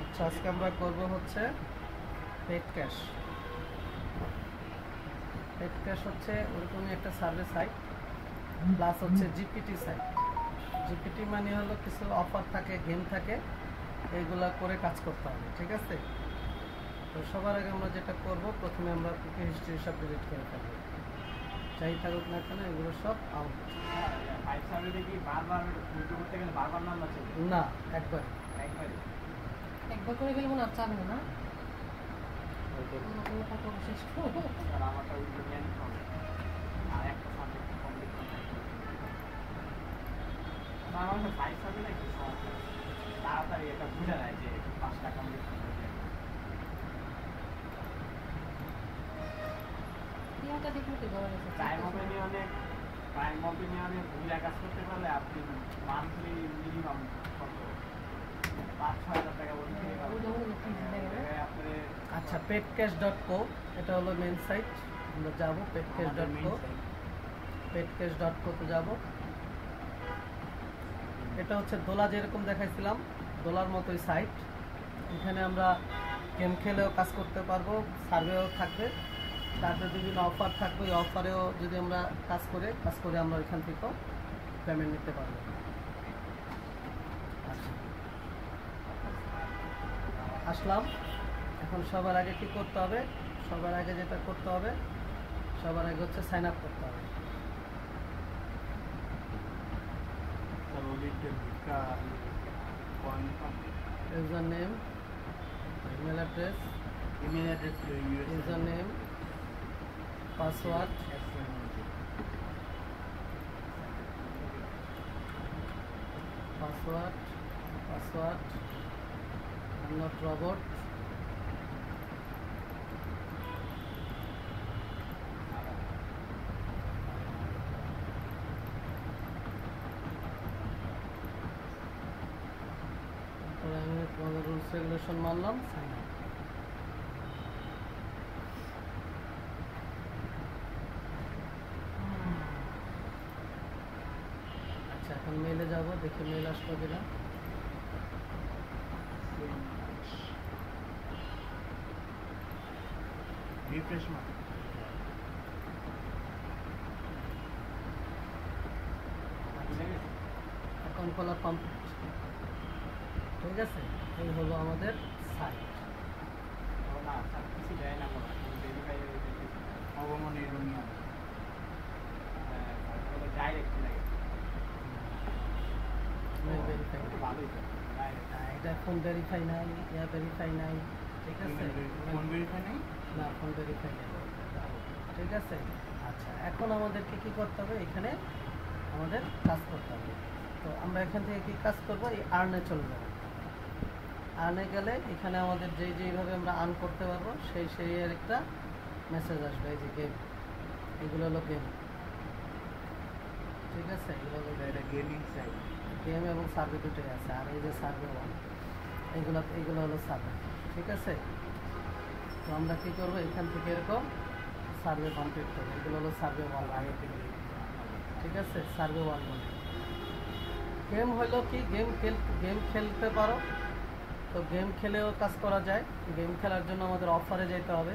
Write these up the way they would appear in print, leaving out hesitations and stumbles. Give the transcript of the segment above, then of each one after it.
আচ্ছা, আজকে আমরা করব হচ্ছে পেড ক্যাশ। পেড ক্যাশ হচ্ছে ওরকমই একটা সার্ভে সাইট, প্লাস হচ্ছে জিপিটি সাইট। জিপিটি মানে হলো কিছু অফার থাকে, গেম থাকে, এইগুলা করে কাজ করতে হবে, ঠিক আছে? তো সবার আগে আমরা যেটা করব, প্রথমে আমরা কুকি হিস্ট্রি সব ডিলিট করে ফেলবো, যাই থাকুক না কেন এগুলো সব আউট। না, একবার করে গেলে মনে হচ্ছে আমি না তাড়াতাড়ি এটা বুঝা যায় যে 5 টাকা কমপ্লিট করতে টিয়াটা দেখলে তো গড়া গেছে প্রাইম অপিনিয়নে ভুলে কাজ করতে পারলে আপনি মান্থলি মিনিমাম কত 5-6 হাজার টাকা বলতে আচ্ছা, petcash.co এটা হলো মেন সাইট। আমরা যাবো petcash.co, petcash.co তে যাব। এটা হচ্ছে দোলা, যেরকম দেখাইছিলাম দোলার মতোই সাইট। এখানে আমরা গেম খেলেও কাজ করতে পারবো, সার্ভেও থাকবে, তারপরে বিভিন্ন অফার থাকবে। ওই অফারেও যদি আমরা কাজ করে আমরা ওইখান থেকেও পেমেন্ট নিতে পারবো। আচ্ছা, আসলাম। এখন সবার আগে কি করতে হবে? সবার আগে যেটা করতে হবে, সবার আগে হচ্ছে সাইন আপ করতে হবে। User name, email address, user name, password, not robot, আমি তোমাদের রুলস রেগুলেশন মানলাম, সাইন আপ। আচ্ছা, এখন মেইলে যাব, দেখি মেইল আসলো কিনা। রিফ্রেশ মার। অ্যাকাউন্ট খোলা কমপ্লিট, ঠিক আছে? এই হলো আমাদের সাইট। কিছু দেয় না ভেরিফাই অবমাননীয় ডাইরেক্ট লাগে ভেরিফাই ভালোই এটা ফোন ভেরিফাই নাই, ভেরিফাই নাই, ঠিক আছে? ফোন ভেরিফাই নেই, না, ফোন ভেরিফাই নেই, ঠিক আছে? আচ্ছা, এখন আমাদেরকে কি করতে হবে? এখানে আমাদের কাজ করতে হবে। তো আমরা এখান থেকে কি কাজ করব? এই আর্নে চলে যাব। আর্নে গেলে এখানে আমাদের যেইভাবে আমরা আর্ন করতে পারবো সেই এর একটা মেসেজ আসবে। এই যে গেম, এগুলো হলো গেম, ঠিক আছে? এগুলো হলো গেমিং সাইট, গেম এবং সার্ভে দুটোই আছে। আর এই যে সার্ভে ওয়ান, এইগুলো হলো সার্ভে, ঠিক আছে? তো আমরা কী করবো? এখান থেকে এরকম সার্ভে কমপ্লিট করবো। এগুলো হলো সার্ভে ওয়ান, আগে থেকে, ঠিক আছে? সার্ভে ওয়ান বলে গেম হলো কি, গেম খেলতে পারো। তো গেম খেলেও কাজ করা যায়। গেম খেলার জন্য আমাদের অফারে যেতে হবে।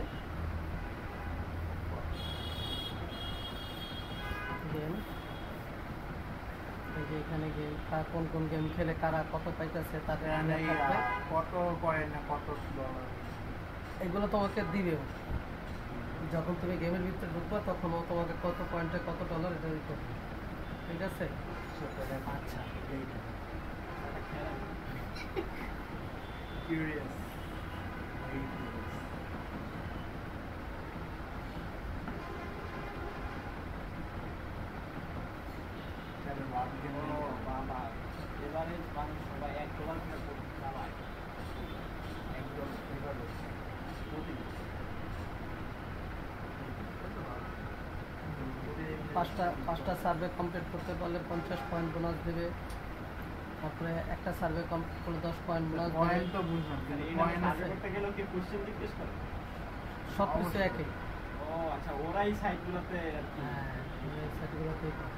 গেম, এই যে এখানে গেম, কোন কোন গেম খেলে কারা কত পাইতেছে তাদের কত কয়েন না কত ডলার, এগুলো তোমাকে দিবে। যখন তুমি গেমের ভিতরে ঢুকবে তখন ও তোমাকে কত পয়েন্টে কত ডলার এটা দিতে হবে, ঠিক আছে? আচ্ছা, কিউরিয়াস বাবা, এবারে মানুষ সবাই $1 করে চালায়, পাঁচটা সার্ভে কমপ্লিট করতে পারলে 50 পয়েন্ট বোনাস দেবে। তারপরে একটা সার্ভে কমপ্লিট করলে 10 পয়েন্ট বোনাস দেবে। পয়েন্ট তো বুঝলাম, পয়েন্ট সার্ভে করতে গেলে কি কোশ্চেন জিজ্ঞেস করে? সব কিছু একই। ও আচ্ছা, ওরাই সাইটগুলোতে, হ্যাঁ, এই সাইটগুলোতেই করে।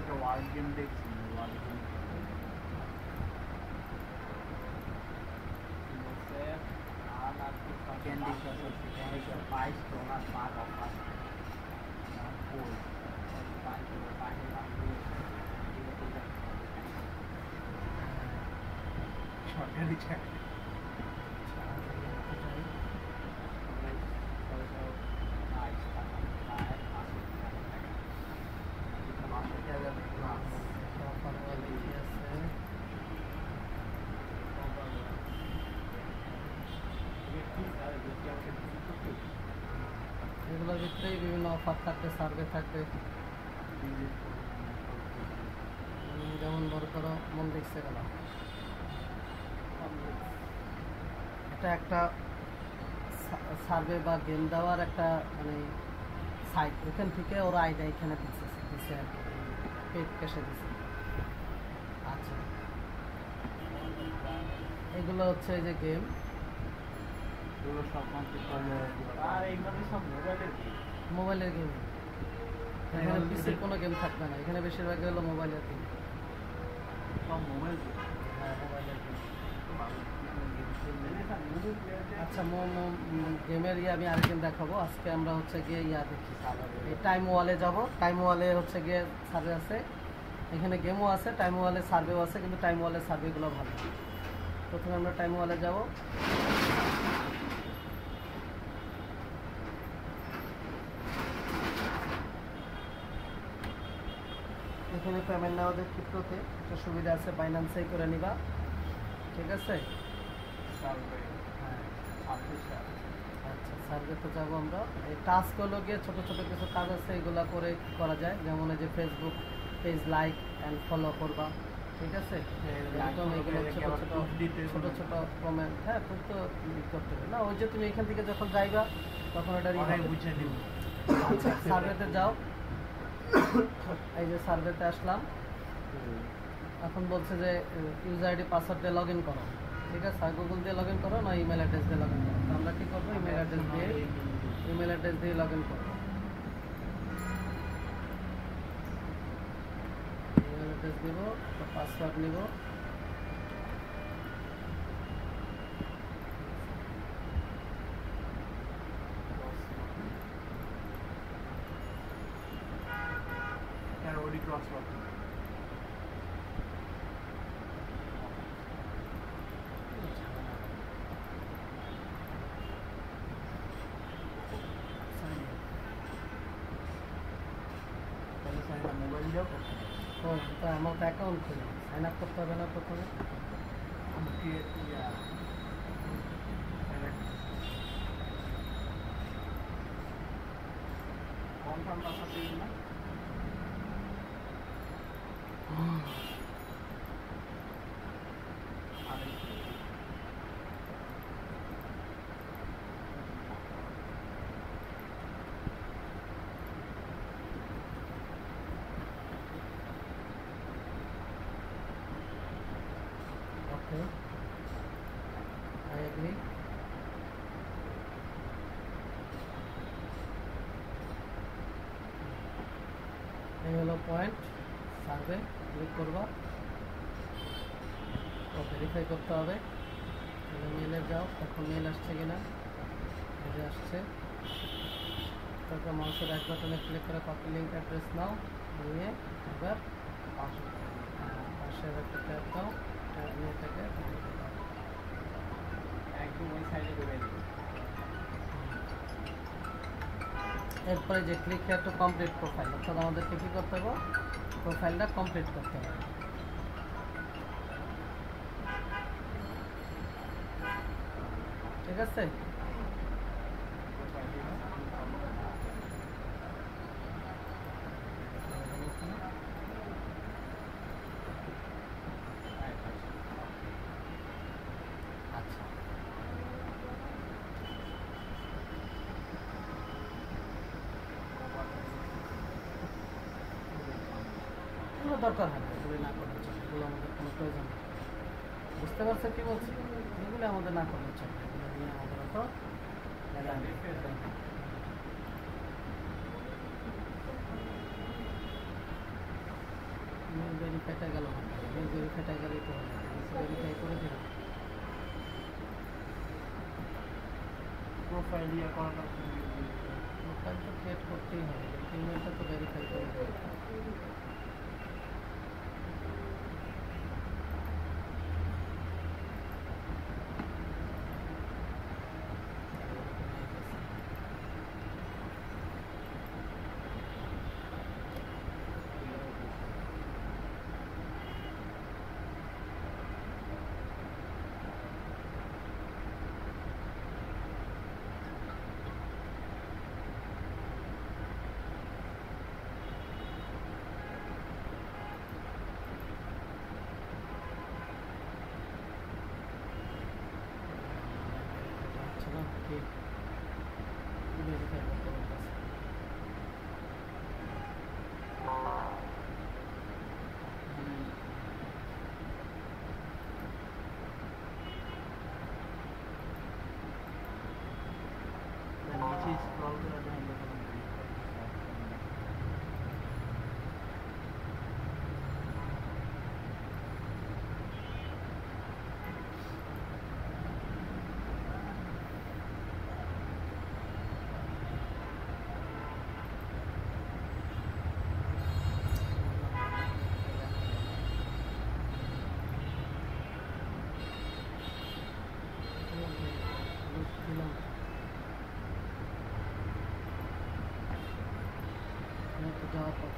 একটা ওয়ার্ল্ড গেম দেখছি, ওয়ার্ল্ড গেম বলছে আর আর কি ক্যান্ডি ক্রাশ আছে, ক্যান্ডি ক্রাশ $22 পার অফার কোড পাখির নাম দিয়ে সরকারি চাকরি এগুলোর ভিতরেই বিভিন্ন অফার থাকবে, সার্ভে থাকবে। যেমন বড় করো মন দেখছে গেল, এটা একটা সার্ভে বা গেম দেওয়ার একটা মানে সাইট, ওখান থেকে ওরা আইডা এখানে দিচ্ছে আর কি, পেড ক্যাশে দিচ্ছে। আচ্ছা, এগুলো হচ্ছে এই যে গেম, এগুলো সব কমপ্লিট করলে আর এইগুলো সব মোবাইলের গেম। মোবাইলের গেম। এখানে পিসির কোনো গেম থাকবে না, এখানে বেশিরভাগ হলো মোবাইলের গেম। সব মোবাইল গেম। হ্যাঁ, মোবাইলের গেম। আচ্ছা, গেমের আমি আরেকদিন দেখাবো। আজকে আমরা হচ্ছে গিয়ে দেখি, এই টাইম ওয়ালে যাব। টাইম ওয়ালে হচ্ছে গিয়ে সার্ভে আছে, এখানে গেমও আছে, টাইম ওয়ালে সার্ভেও আছে, কিন্তু টাইম ওয়ালের সার্ভেগুলো ভালো। প্রথমে আমরা টাইম ওয়ালে যাব। এখানে পেমেন্ট নেওয়াদের ক্রিপ্টোতে একটা সুবিধা আছে, বাইন্যান্সেই করে নিবা, ঠিক আছে? হ্যাঁ, আচ্ছা, সার্ভেতে যাবো আমরা। এই টাস্ক হলো গিয়ে ছোটো ছোটো কিছু কাজ আছে, এগুলো করে করা যায়। যেমন এই যে Facebook page like and follow করবা, ঠিক আছে? এরকম এগুলো ছোটো ছোটো কমেন্ট, হ্যাঁ তুমি তো করতে হবে না, ওই যে তুমি এখান থেকে যখন যাইবা তখন ওটা বুঝে নিব। আচ্ছা, সার্ভেতে যাও। এই যে সার্ভেতে আসলাম, এখন বলছে যে ইউজার আইডি পাসওয়ার্ড দিয়ে লগ ইন করো, ঠিক আছে? গুগল দিয়ে লগ ইন করো না ইমেল অ্যাড্রেস দিয়ে লগ ইন করো। তো আমরা কী করবো, ইমেল অ্যাড্রেস দিয়ে লগ ইন করবো। ইমেল অ্যাড্রেস দিব, পাসওয়ার্ড নিব। ক্রস মোবাইল দিয়েও করতে হবে। তো আমার তো অ্যাকাউন্ট খুলে সাইন আপ করতে হবে না প্রথমে? কনফার্ম পাসওয়ার্ড দিন না। Okay, I agree. এই হলো পয়েন্ট, সার্ভে ক্লিক করবা, ও ভেরিফাই করতে হবে। মেলে যাও, এখন মেল আসছে কিনা, মেলে আসছে। তারপর মাউসের এক বাটনে ক্লিক করে কপি লিঙ্ক অ্যাড্রেস নাও, নিয়ে এবার পাশের একটা ট্যাব দাও, ট্যাব নিয়ে এটাকে একদম ওই সাইডে ঘুরে দিই। এরপরে যে click here to complete profile, অর্থাৎ আমাদেরকে কী করতে হবে, প্রোফাইলটা কমপ্লিট করতে হবে। ঠিক আছে? আচ্ছা, এগুলো দরকার হয় না, এগুলো না করলে চলে, এগুলো আমাদের কোনো প্রয়োজন নেই। বুঝতে পারছো কি বলছি? এগুলো আমাদের না করলে চলে, এগুলো নিয়ে আমাদের অত মেল ভেরিফাইটা গেল না, মেল ভেরিফাইটা গেলেই তো হয়ে যাবে, ভেরিফাই করে দিলাম। প্রোফাইল ইয়ে করাটা প্রোফাইল তো ক্রিয়েট করতেই হবে, ইমেলটা তো ভেরিফাই করে দেবে। ভেরিফাই করতে বলতেছে। নিচে স্ক্রল করে দেখেন দিলাম। এই তো যাওয়ার পথ।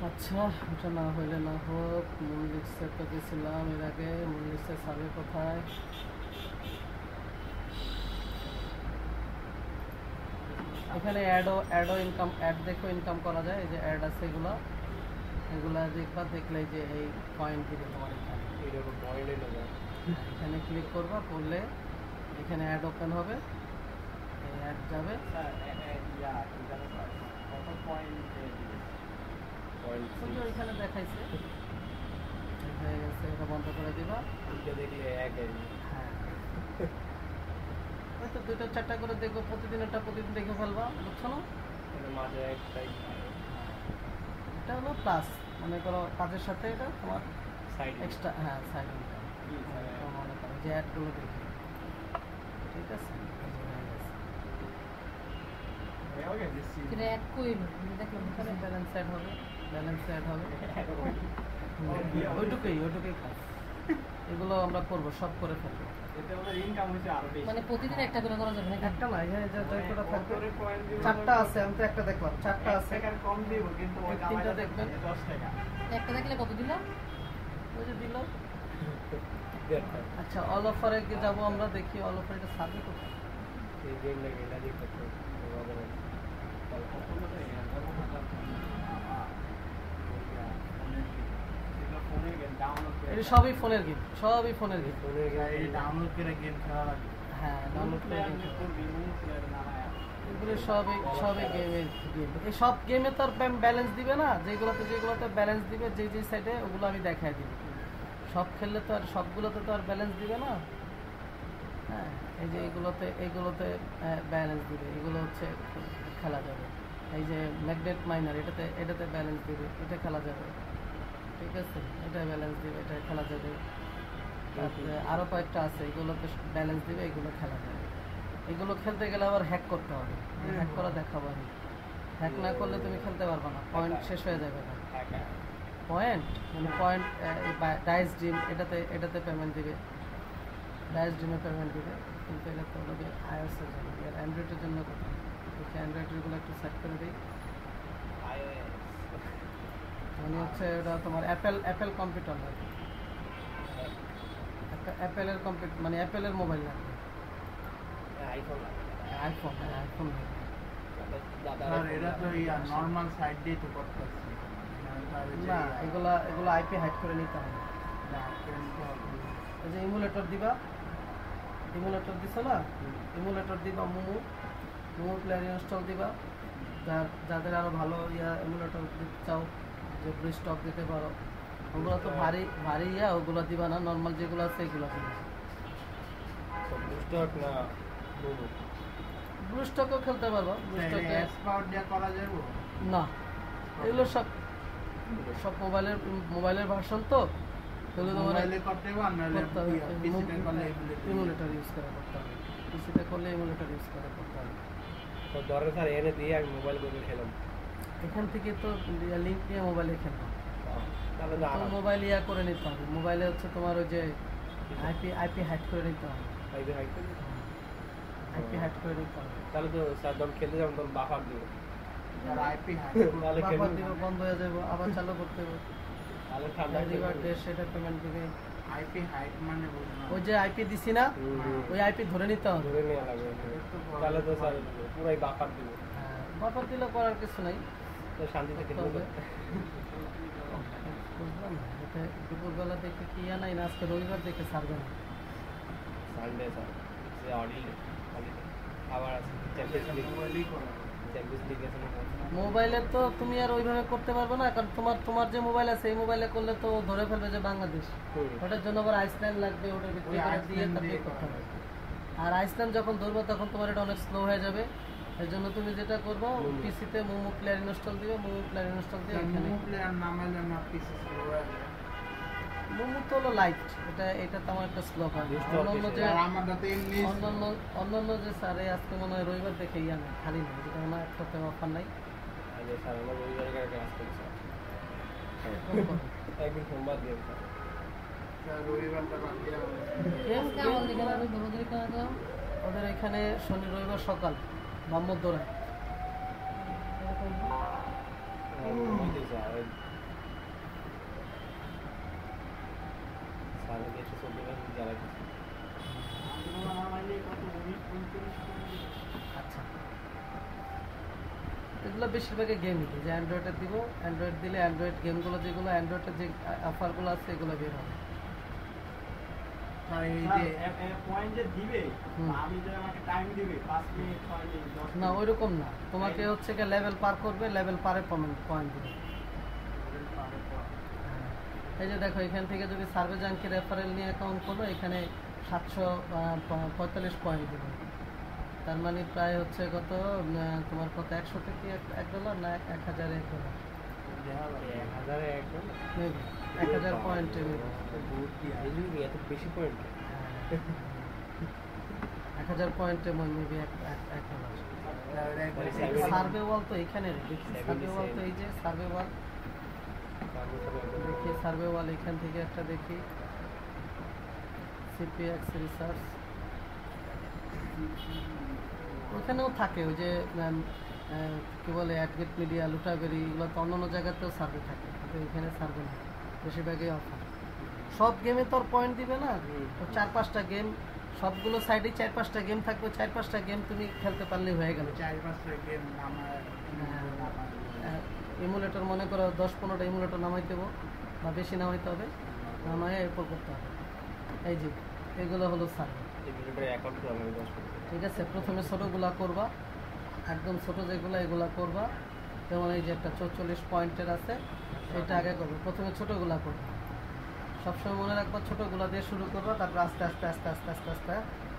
আচ্ছা, ওটা না হইলে না হোক। মূল লিস্টে তো গেছিলাম এর আগে, মূল লিস্টে সার্ভে কোথায়? এখানে অ্যাডও ইনকাম, অ্যাড দেখো ইনকাম করা যায়। এই যে অ্যাড আছে এগুলা দেখবা, দেখলে যে এই পয়েন্ট দিবে তোমার এখানে। এখানে ক্লিক করবা, করলে এখানে অ্যাড ওপেন হবে, এই অ্যাড যাবে। কত পয়েন্ট ওই যে ওইখানে দেখাইছে, হয়ে গেছে, এটা বন্ধ করে দিবা। হ্যাঁ, ওই তো 2টা 4টা করে দেখবো, প্রতিদিন দেখে ফেলবা, বুঝছো না? এটা হলো প্লাস, মনে করো কাজের সাথে এটা তোমার এক্সট্রা, হ্যাঁ সাইড ইনকাম। মনে করো যে অ্যাডগুলো দেখি, ঠিক আছে, কিন্তু এক কইল দেখলাম এখানে ব্যালেন্স অ্যাড হবে, ওইটুকুই কাজ। এগুলো আমরা করবো, সব করে ফেলবো। মানে প্রতিদিন একটা করে করা যাবে না? একটা না, এখানে যে জয়টা থাকবে 4টা আছে, আমি তো একটা দেখলাম, 4টা আছে। কম দিব কিন্তু ওই 3টা দেখবেন। 10 টাকা একটা দেখলে কত দিল? ওই যে দিল। আচ্ছা, অল অফারে যাবো আমরা, দেখি অল অফার এটা সার্ভে কোথায়। এটা সবই ফোনের গেম, ডাউনলোড করে গেম খেলা লাগবে। হ্যাঁ ডাউনলোড করে গেম। এগুলো সবই গেমের গেম। এই সব গেমে তো আর ব্যালেন্স দিবে না, যেগুলোতে ব্যালেন্স দিবে, যে সাইডে, ওগুলো আমি দেখাই দিব। সব খেললে তো আর সবগুলোতে তো আর ব্যালেন্স দিবে না। হ্যাঁ, এই যে এইগুলোতে ব্যালেন্স দিবে, এগুলো হচ্ছে খেলা যাবে। এই যে ম্যাগনেট মাইনার, এটাতে ব্যালেন্স দিবে, এটা খেলা যাবে, ঠিক আছে, এটা ব্যালেন্স দিবে, এটা খেলা যাবে। তারপরে আরও কয়েকটা আছে, এগুলোতে ব্যালেন্স দিবে, এগুলো খেলা যাবে। এগুলো খেলতে গেলে আবার হ্যাক করতে হবে, হ্যাক করা দেখাবো আমি। হ্যাক না করলে তুমি খেলতে পারবে না, পয়েন্ট শেষ হয়ে যাবে না। পয়েন্ট ডাইস ড্রিম, এটাতে পেমেন্ট দিবে, ডাইস ড্রিমে পেমেন্ট দিবে, কিন্তু এটা তো হলো আইওএসের জন্য, আর অ্যান্ড্রয়েডের জন্য কোথায়? দেখি অ্যান্ড্রয়েডেরগুলো একটু সেট করে দিই। মানে হচ্ছে ওটা তোমার অ্যাপেল কম্পিউটার লাগবে, অ্যাপেলের কম্পিউটার, মানে অ্যাপেলের মোবাইল লাগবে, আইফোন এরা তো নরমাল সাইড দিয়ে তো করতেছে না, এগুলো আইপি হাইড করে নিতে হবে। এই যে ইমুলেটর দিবা, ইমুলেটর দিছো না, ইমুলেটর দিবা, মোমো প্লেয়ার ইনস্টল দিবা। যাদের আরো ভালো এমুলেটর দিতে চাও, যে ব্লু স্টক দিতে পারো, ওগুলো তো ভারী ওগুলো দিবা না, নর্মাল যেগুলো আছে এগুলো দিবা। ব্লু স্টকও খেলতে পারবো, ব্লু স্টকে করা যাবে না, এগুলো সব সব মোবাইলের ভার্সন তো তাহলে তোমার মোবাইলে করতে হবে আর নাহলে করতে হবে পিসিতে করলে ইমুলেটর ইউজ করে করতে হবে পিসিতে করলে ইমুলেটর ইউজ করে করতে হবে তো ধরে স্যার এনে দিয়ে আমি মোবাইল করে খেলাম এখান থেকে তো লিঙ্ক নিয়ে মোবাইলে খেলবো তাহলে তো তো আরাম। মোবাইল করে নিতে হবে মোবাইলে হচ্ছে তোমার ওই যে আইপি হ্যাক করে নিতে হবে আইপি হাইট করে। আইপি হ্যাক করে নিতে হবে তাহলে তো স্যার যখন খেলতে যাবেন তখন বাফার দিব আর আইপি হ্যাক তাহলে বারবার খেলতে দিব বন্ধ হয়ে যাবে আবার চালু করতে হবে তাহলে ঠান্ডা রিভার ডেট সেটা পেমেন্ট দিবে আইপি হাইট মানে বুঝলাম ওই যে আইপি দিছি না ওই আইপি ধরে নিতে হবে ধরে নেওয়া লাগবে তাহলে তো স্যার পুরাই বাফার দিব বারবার দিলে করার কিছু নাই তো শান্তিতে খেলতে তবে হবে বুঝলাম না এটা দুপুরবেলা দেখে কি নাই না আজকে রবিবার দেখে ছাড়বে না সানডে স্যার যে অডিলে আবার আছে চ্যাম্পিয়ন্স লিগ আছে না মোবাইলে তো তুমি আর ওইভাবে করতে পারবে না কারণ তোমার যে মোবাইল আছে এই মোবাইলে করলে তো ধরে ফেলবে যে বাংলাদেশ ওটার জন্য আবার আইসল্যান্ড লাগবে ওটার ভিতরে করে দিয়ে তারপরে করতে হবে আর আইসল্যান্ড যখন ধরবো তখন তোমার এটা অনেক স্লো হয়ে যাবে এর জন্য তুমি যেটা করবো পিসিতে মোমো প্লেয়ার ইনস্টল দিবে মোমো প্লেয়ার ইনস্টল দিয়ে এখানে প্লেয়ার নামাইলে না পিসি স্লো হয়ে যায় মোমো তো হলো লাইট এটা তেমন একটা স্লো হয় না। অন্যান্য যে আর আমারটা তো এমনি অন্যান্য যে স্যারে আজকে মনে হয় রবিবার দেখে ইয়া নেই খালি নেই যেটা মনে হয় এক সপ্তাহ অফার নাই আগে স্যার আমরা রবিবার করে ক্লাস করি স্যার একদিন সোমবার দিয়ে স্যার রবিবারটা বাদ দিয়ে ওদের এখানে শনি রবিবার সকাল মোহাম্মদপুরায় আচ্ছা এগুলো বেশিরভাগই গেম যে অ্যান্ড্রয়েডে দিব অ্যান্ড্রয়েড দিলে অ্যান্ড্রয়েড গেমগুলো যেগুলো অ্যান্ড্রয়েডের যে অফারগুলো আছে এগুলো বের হবে না ওইরকম না তোমাকে হচ্ছে গিয়ে লেভেল পার করবে লেভেল পারে পয়েন্ট দিবে এই যে দেখো এখান থেকে যদি সার্ভে জাঙ্কি রেফারেল নিয়ে অ্যাকাউন্ট করো এখানে 745 পয়েন্ট দিবে তার মানে প্রায় হচ্ছে কত তোমার কত 100 থেকে $1 না 1001 মেবি 1000 পয়েন্টে এত বেশি পয়েন্ট 1000 পয়েন্টে মেবি $1 সার্ভে ওয়াল তো এখানে দেখি সার্ভে ওয়াল তো এই যে সার্ভে ওয়াল দেখি সার্ভে ওয়াল এখান থেকে একটা দেখি সিপিএক্স রিসার্চ ওখানেও থাকে ওই যে কি বলে অ্যাডগেট মিডিয়া লুটাবেরি এগুলো তো অন্যান্য জায়গাতেও সার্ভে থাকে কিন্তু এখানে সার্ভে না বেশিরভাগই অফার সব গেমে তো পয়েন্ট দিবে না তো 4-5টা গেম সবগুলো সাইডে 4-5টা গেম থাকবে 4-5টা গেম তুমি খেলতে পারলেই হয়ে গেল 4-5টা গেম ইমুলেটর মনে করো 10-15টা ইমুলেটর নামাই দেবো বা বেশি নামাইতে হবে নামাই এরপর করতে হবে এই যে এগুলো হলো সার্ভে ঠিক আছে প্রথমে ছোটোগুলা করবা একদম ছোটো যেগুলো এগুলা করবা যেমন এই যে একটা 44 পয়েন্টের আছে এটা আগে করবে প্রথমে ছোটোগুলা করবা সবসময় মনে রাখবা ছোটোগুলা দিয়ে শুরু করবা তারপর আস্তে আস্তে আস্তে আস্তে আস্তে আস্তে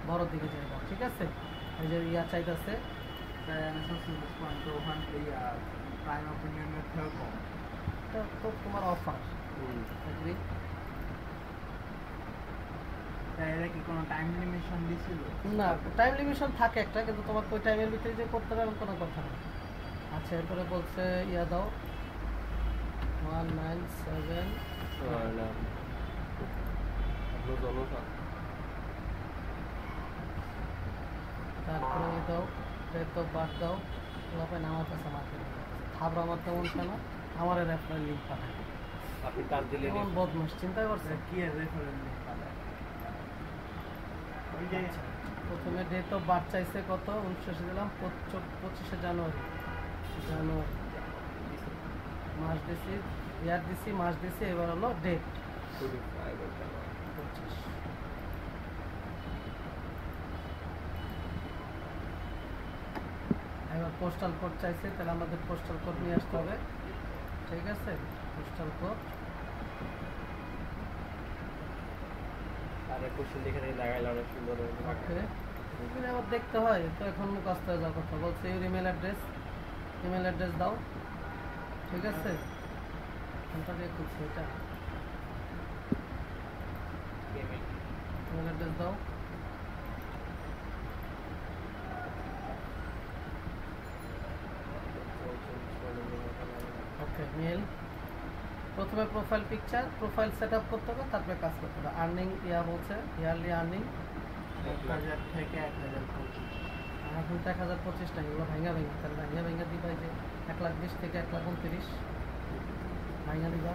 বড় দিকে যাইবা ঠিক আছে এই যে ইয়া চাইতেছে তো তোমার অফার এরা কি কোনো টাইম লিমিটেশন দিছিল না টাইম লিমিটেশন থাকে একটা কিন্তু তোমাকে ওই টাইমের ভিতরে যে করতে হবে এমন কোনো কথা না আচ্ছা এরপরে বলছে ইয়া দাও 197 তারপরে দাও তো বাদ দাও ওখানে আমার কাছে মার্কেট খাবার আমার তেমন কেন আমার রেফারেল লিঙ্ক পাঠায় আপনি কাজ দিলে কেমন বদমাস চিন্তা করছে কি রেফারেন্স লিংক পাঠায় প্রথমে ডেট অফ বার্থ চাইছে কত 29 দিলাম 25 জানুয়ারি মাস দিছি ইয়ার দিছি মাস দিছি এবার হলো ডেট এবার পোস্টাল কোড চাইছে তাহলে আমাদের পোস্টাল কোড নিয়ে আসতে হবে ঠিক আছে পোস্টাল কোড আর কোশ্চেন দেখে লাগাইলে অনেক সুন্দর ওকে এগুলো আবার দেখতে হয় তো এখন মুখস্থ হয়ে যাওয়ার কথা বলছে ইমেল অ্যাড্রেস দাও ঠিক আছে কোনটা দিয়ে খুলছি এটা তোমার অ্যাড্রেস দাও ওকে মেল প্রথমে প্রোফাইল পিকচার প্রোফাইল সেটআপ করতে হবে তারপরে কাজ করতে হবে আর্নিং ইয়া বলছে ইয়ারলি আর্নিং 1000 থেকে 1025 এখন তো 1025 টাকা এগুলো ভাঙা তাহলে ভাঙা দিবা যে 1,20,000 থেকে 1,29,000 ভাঙা দিবা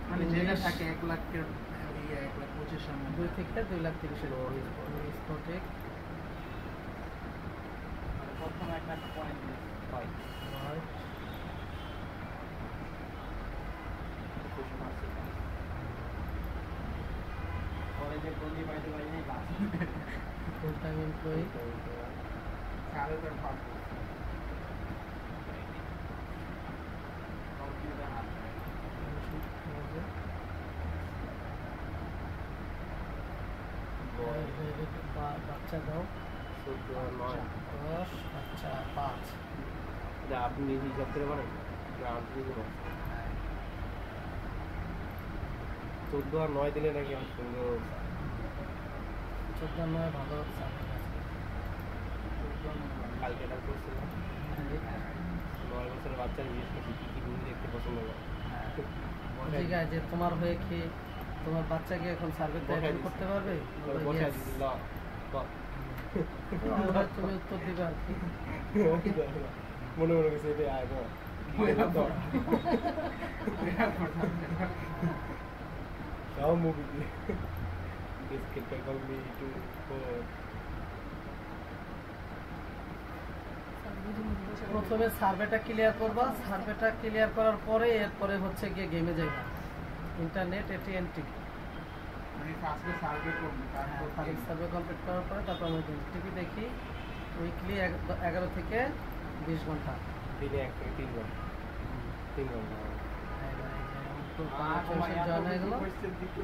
মানে যেটা থাকে 1 লাখের 1,25,000 এর মধ্যে 2 থেকে 2,30,000 এর স্পটিক প্রথমে একটা পয়েন্ট হয় রাইট কলেজে গন্ডি পাইতে পারি নাই বাস ফুল টাইম এমপ্লয়ি স্যালারি পাব কম্পিউটার হাত বাচ্চা দাও 14 আর 9 10 বাচ্চা 5 যা আপনি হিসাব করে পারেন আনতে দিব 14 আর 9 দিলে নাকি অনেক সুন্দর 14 9 ভালো হচ্ছে কালকে এটা করছিলাম 9 বছরের বাচ্চা জিজ্ঞেস করছি কি কি মুভি দেখতে পছন্দ করে ঠিক আছে যে তোমার হয়ে কি তোমার বাচ্চা কি এখন সার্ভে অ্যাটেন্ড করতে পারবে বসাই দিছি ল তুমি উত্তর দিবে আর কি মনে মনে গেছে এটা আয় না How movie this kid can call me to প্রথমে সার্ভেটা ক্লিয়ার করবা সার্ভেটা ক্লিয়ার করার পরে এরপরে হচ্ছে গিয়ে গেমে যাইবা ইন্টারনেট এটিএনটি মানে ফার্স্টে সার্ভে করব তারপর সার্ভে কমপ্লিট করার পরে তারপর আমি টিভি দেখি উইকলি 11 থেকে 20 ঘন্টা দিনে 1 থেকে 3 ঘন্টা 3 ঘন্টা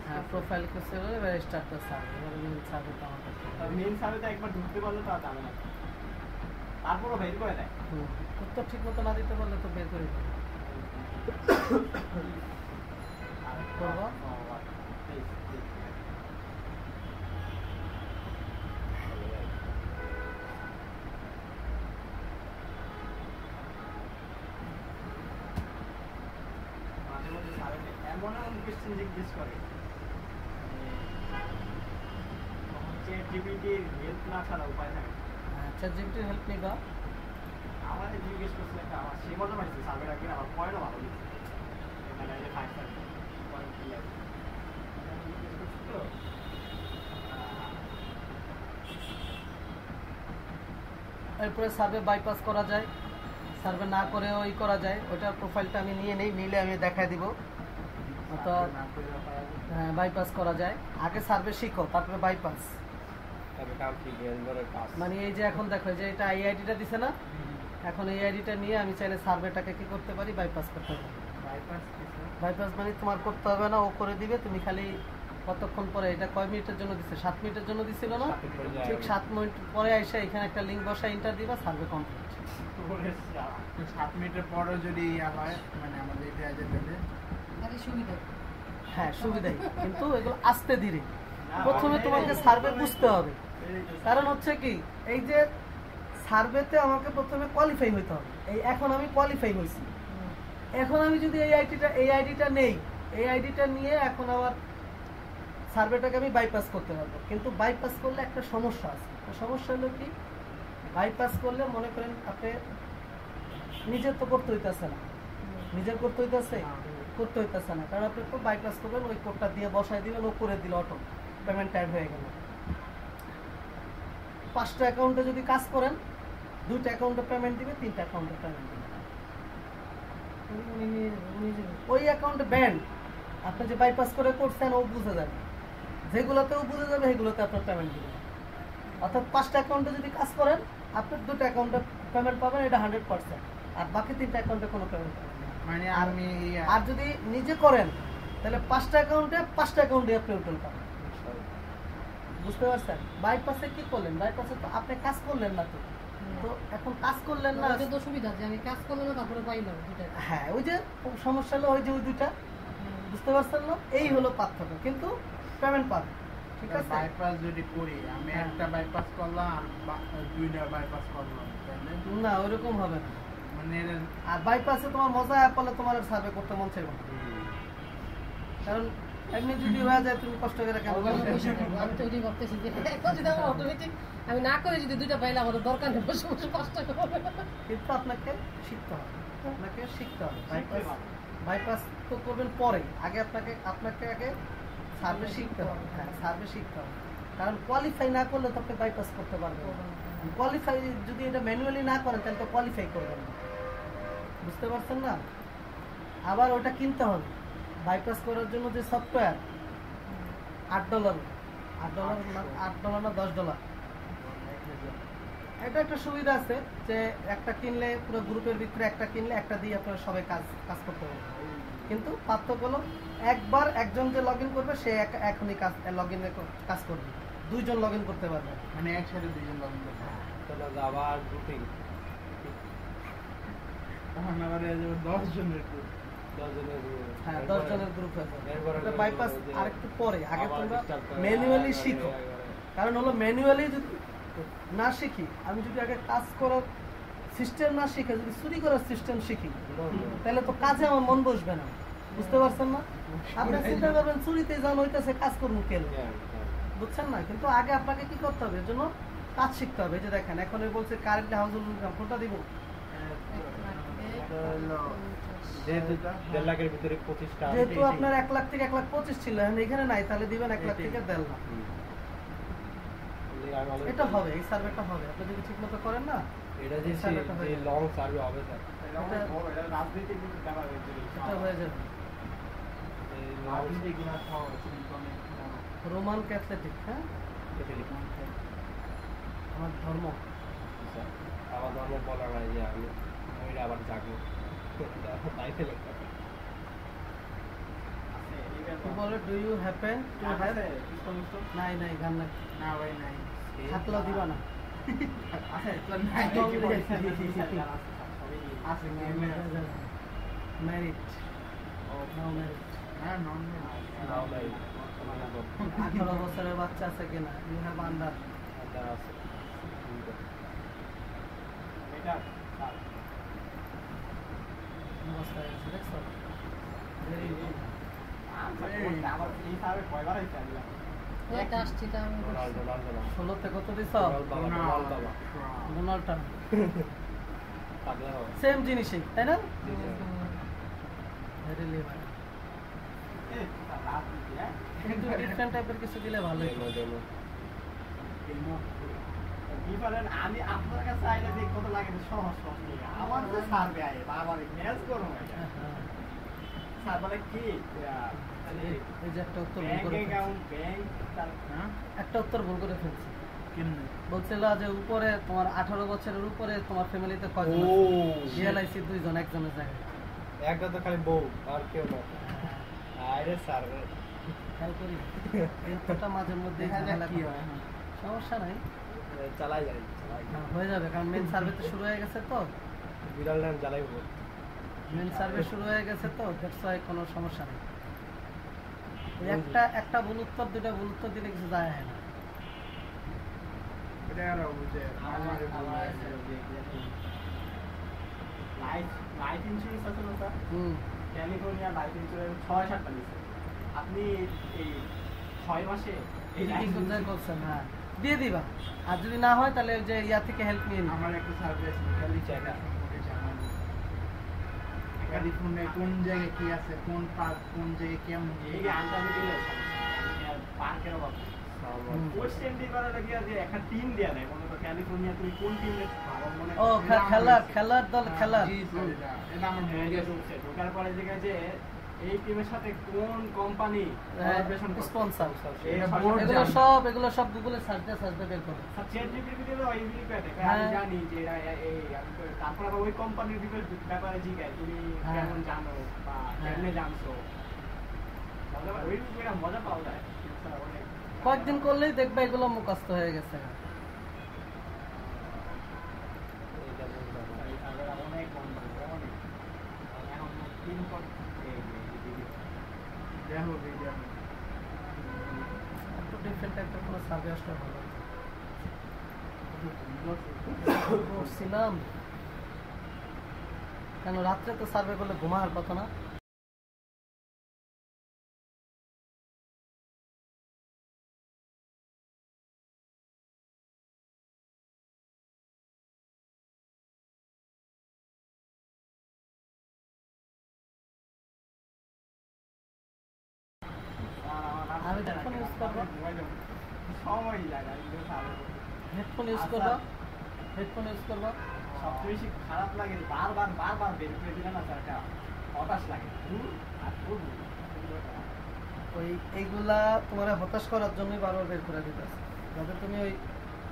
হ্যাঁ প্রোফাইল করতে হলে এবার স্টার্টার সার্ভে এবার মেইন সার্ভেটা আমার করতে হবে মেইন সার্ভেতে একবার ঢুকতে পারলে তো আর যাবে না তারপরও বের করে দেয় উত্তর ঠিক মতো না দিতে পারলে তো বের করে দেবে করবো মাঝে মধ্যে সার্ভেতে এমন এমন কোয়েশ্চেন জিজ্ঞেস করে চ্যাটজিপিটির হেল্প না ছাড়া উপায় থাকে চ্যাটজিপিটির হেল্প নিবা আমাদের জিজ্ঞেস করছিল একটা আমার সে মজা পাইছে সার্ভেটা কিনা আমার পয়েন্টও ভালো দিচ্ছে এখানে এই যে 5 স্টার পয়েন্ট ক্লিয়ার এরপরে সার্ভে বাইপাস করা যায় সার্ভে না করে ওই করা যায় ওটার প্রোফাইলটা আমি নিয়ে নেই নিলে আমি দেখাই দিব অর্থাৎ বাইপাস করা যায় আগে সার্ভে শিখো তারপরে বাইপাস তবে কাম ঠিক এর কাজ মানে এই যে এখন দেখো যে এটা এই আইডিটা দিছে না এখন এই আইডিটা নিয়ে আমি চাইলে সার্ভেটাকে কি করতে পারি বাইপাস করতে পারি বাইপাস মানে তোমার করতে হবে না ও করে দিবে তুমি খালি কতক্ষণ পরে এটা কয় মিনিটের জন্য দিছে 7 মিনিটের জন্য দিছিল না ঠিক 7 মিনিট পরে এসে এখানে একটা লিংক বসায় এন্টার দিবা সার্ভে কমপ্লিট 7 মিনিটের পরও যদি ইয়া হয় মানে আমাদের এটা এজেন্টে তাহলে সুবিধা হ্যাঁ সুবিধাই কিন্তু এগুলো আস্তে ধীরে প্রথমে তোমাকে সার্ভে বুঝতে হবে কারণ হচ্ছে কি এই যে সার্ভেতে আমাকে প্রথমে কোয়ালিফাই হইতে হবে এই এখন আমি কোয়ালিফাই হইছি এখন আমি যদি এই আইডিটা নেই এই আইডিটা নিয়ে এখন আবার সার্ভেটাকে আমি বাইপাস করতে পারবো কিন্তু বাইপাস করলে একটা সমস্যা আছে সমস্যা হলো কি বাইপাস করলে মনে করেন আপনি নিজের তো করতে হইতেছে না নিজের করতে হইতেছে না কারণ আপনি তো বাইপাস করবেন ওই কোডটা দিয়ে বসাই দিবেন ও করে দিল অটো পেমেন্ট টাইম হয়ে গেল 5টা অ্যাকাউন্টে যদি কাজ করেন 2টা অ্যাকাউন্টে পেমেন্ট দিবে 3টা অ্যাকাউন্টে পেমেন্ট দিবে ওই অ্যাকাউন্টে ব্যান্ড আপনি যে বাইপাস করে করছেন ও বুঝে যাবে যেগুলোতে ও বুঝে যাবে সেগুলোতে আপনার পেমেন্ট দিবে অর্থাৎ 5টা অ্যাকাউন্টে যদি কাজ করেন আপনি 2টা অ্যাকাউন্টে পেমেন্ট পাবেন এটা 100% আর বাকি 3টা অ্যাকাউন্টে কোনো পেমেন্ট পাবেন না মানে আমি আর যদি নিজে করেন তাহলে 5টা অ্যাকাউন্টে আপনি উঠল পাবেন বুঝতে পারছেন বাইপাসে কি করলেন বাইপাসে তো আপনি কাজ করলেন না তো তো এখন কাজ করলেন না, ওটা তো সুবিধা যে আমি কাজ করলে না তারপরে পাইলাম দুটা। হ্যাঁ ওই যে সমস্যা হলো ওই যে ওই দুইটা, বুঝতে পারছেন না? এই হলো পার্থক্য, কিন্তু পেমেন্ট পাবে, ঠিক আছে? বাইপাস যদি করি আমি হ্যাঁ। একটা বাইপাস করলাম আর দুইটা বাইপাস করলাম তাহলে না ওইরকম হবে না। মানে এর আর বাইপাসে তোমার মজা পড়লে তোমার সার্ভে করতে মন চাইবে না, কারণ এমনি যদি হয়ে যায় তুমি কষ্ট করে কেন করবে? আমি তো ওইটাই ভাবতেছি যে এখন যদি আমার অটোমেটিক আমি না করে যদি দুইটা পাইলে আমার দরকার নেই, বসে বসে কষ্ট করবে। কিন্তু আপনাকে শিখতে হবে, আপনাকে শিখতে হবে। বাইপাস তো করবেন পরে, আগে আপনাকে আগে সার্ভে শিখতে হবে। হ্যাঁ সার্ভে শিখতে হবে, কারণ কোয়ালিফাই না করলে তো আপনি বাইপাস করতে পারবেন না। কোয়ালিফাই যদি এটা ম্যানুয়ালি না করেন তাহলে তো কোয়ালিফাই করবেন না, বুঝতে পারছেন না? আবার ওটা কিনতে হবে। বাইপাস করার জন্য যে সফটওয়্যার $8 না $10, এটা একটা সুবিধা আছে যে একটা কিনলে পুরো গ্রুপের ভিতরে একটা কিনলে একটা দিয়ে আপনারা সবাই কাজ করতে পারবেন। কিন্তু পার্থক্য হলো একবার একজন যে লগ ইন করবে সে এখনই লগ ইনে কাজ করবে, দুইজন লগ ইন করতে পারবে। মানে একসাথে দুইজন লগ ইন করতে হবে। তাহলে আবার গ্রুপিং তখন আবার 10 জনের গ্রুপ, 10 জনের group। হ্যাঁ 10 জনের গ্রুপ হয়ে যাবে। এরপরে এটা বাইপাস আরেকটু পরে, আগে আবার তোমরা disturb করে, ম্যানুয়ালি আবার শিখো। করে। কারণ হলো ম্যানুয়ালি যদি না শিখি, আমি যদি আগে কাজ করার সিস্টেম না শিখে যদি চুরি করার সিস্টেম শিখি তাহলে তো কাজে আমার মন বসবে না, বুঝতে পারছেন না? আপনি চিন্তা করবেন চুরিতে যান হইতেছে কাজ করবো কেন, হ্যাঁ, হ্যাঁ। বুঝছেন না? কিন্তু আগে আপনাকে কি করতে হবে, এর জন্য কাজ শিখতে হবে। এই যে দেখেন এখন বলছে কারেন্ট হাউসুল ইনকাম কোনটা দিব? যেহেতু 1.5 লাখের ভিতরে 25টা যেহেতু আপনার 1 লাখ থেকে 1,25,000 ছিল, এখন এখানে নাই, তাহলে দিবেন 1 লাখ থেকে 1.5 লাখ। এটা হবে, এই সার্ভেটা হবে। আপনি যদি ঠিক মতো করেন না, এটা যে সার্ভেটা হয়ে যাবে। লং সার্ভে হবে স্যার, এটা অনেক বড়, এটা রাজনীতির কিন্তু ব্যাপার হয়েছে। এটা হয়ে যাবে। এই রাজনীতি কিনা খাওয়া হচ্ছে কিন্তু অনেক বড়। রোমান ক্যাথলিক, হ্যাঁ আমার ধর্ম। আমার ধর্ম বলা নয় যে আমি মহিলা আবার জাগবো তাই ফেলে কি বলে, do you happen to have? নাই নাই, গান নাই। না ভাই নাই। থাকলেও দিবা না। আছে তো নাই কি বলছে? আছে ম্যারিড, নাও ম্যারিড। হ্যাঁ নন নাও নাই 18 বছরের বাচ্চা আছে কিনা? You have under. আন্ডার আছে এটা অবস্থায় আছে, দেখছো? Very good. আবার এই সাবে কয়বার হইছে আল্লাহ। এটা আসছি তা আমি রোনাল্ডো রোনাল্ডো 16তে কত দিছ? Ronaldo Donald Trump. পাগলা হবে সেম জিনিসই, তাই না? Very liver. এই রাজনীতি হ্যাঁ কিন্তু ডিফারেন্ট টাইপের কিছু দিলে ভালো হতো। ডেমো ডিফারেন্ট আমি আপনার কাছে আইলে দেখ কত লাগে সহজ সহজ আমার তো সার্ভে আয় বাবার ম্যাচ করো হ্যাঁ, হ্যাঁ। স্যার বলে কি এই যে একটা উত্তর ভুল ব্যাংক করে ফেলছি। অ্যাকাউন্ট ব্যাংক তার হ্যাঁ একটা উত্তর ভুল করে ফেলছি। কেমনে বলছিল যে উপরে তোমার 18 বছরের উপরে তোমার ফ্যামিলিতে কয়জন ও আছে? রিয়েলাইসি 2 জন, একজনের জায়গায়। একটা তো খালি বউ আর কেউ না আরে স্যার খেয়াল করি এই উত্তরটা মাঝে মধ্যে ঝামেলা কি করে। হয় হ্যাঁ সমস্যা নাই, চালাই যায় হয়ে যাবে, কারণ মেন সার্ভে তো শুরু হয়ে গেছে। তো বিড়াল নাম জ্বালাইবো মেন সার্ভে শুরু হয়ে গেছে, তো দ্যাটস ওয়াই কোনো সমস্যা নেই। ওই একটা ভুল উত্তর, দুইটা ভুল উত্তর দিলে কিছু যায় হয় না। এটা আর বুঝে আমার লাইফ লাইফ ইন্স্যুরেন্স আছে না স্যার ক্যালিফোর্নিয়া লাইফ ইন্স্যুরেন্স 6-7টা নিছে আপনি এই 6 মাসে এই কি life কোথায় insurance- করছেন? হ্যাঁ দিয়ে দিবা, আর যদি না হয় তাহলে ওই যে ইয়া থেকে হেল্প নিয়ে নিবা। আমার একটা সার্ভিস চায়না। ক্যালিফোর্নিয়া কোন জায়গায় কি আছে, কোন পার্ক, কোন জায়গায় কেমন এই আন্দাজে দিলে পার্কের অভাব কোশ্চেন দিবার লাগে যে একটা টিম দেয়া দেয় মনে করো ক্যালিফোর্নিয়া তুমি কোন টিমে ভালো মনে ও খেলার দল, খেলার। জি স্যার এটা আমার মনে ঢুকছে ঢোকার পরে দেখে যে এই টিমের সাথে কোন কোম্পানি কোলাবোরেশন করছে স্পন্সর। এটা board এগুলো সব গুগলে সার্চ দিয়ে বের করো। চ্যাট জিপিটি দিলে ওই ভিডিওতে আমি হ্যাঁ। জানি যে এরা এই তারপর আবার ওই কোম্পানির ব্যাপারে জিজ্ঞাসা তুমি হ্যাঁ। কেমন জানো বা হ্যাঁ। কেমনে জানছো ওই ভিডিওটা মজা পাওয়া যায় কয়েকদিন করলেই দেখবে এগুলো মুখস্থ হয়ে গেছে। পিনকোড দেখো ভিডিও একটু ডিফারেন্ট টাইপের কোনো সার্ভে আসলে ভালো হতো। করছিলাম কেন রাত্রে তো সার্ভে করলে ঘুমার কথা না? আমি হেডফোন ইউজ করবো, সময় লাগে হেডফোন ইউজ করবো, হেডফোন ইউজ করবো। সবচেয়ে বেশি খারাপ লাগে বারবার বারবার বের করে দিলে না স্যারটা হতাশ লাগে আর ওই এইগুলা তোমার হতাশ করার জন্যই বারবার বের করে দিতে আছে, যাতে তুমি ওই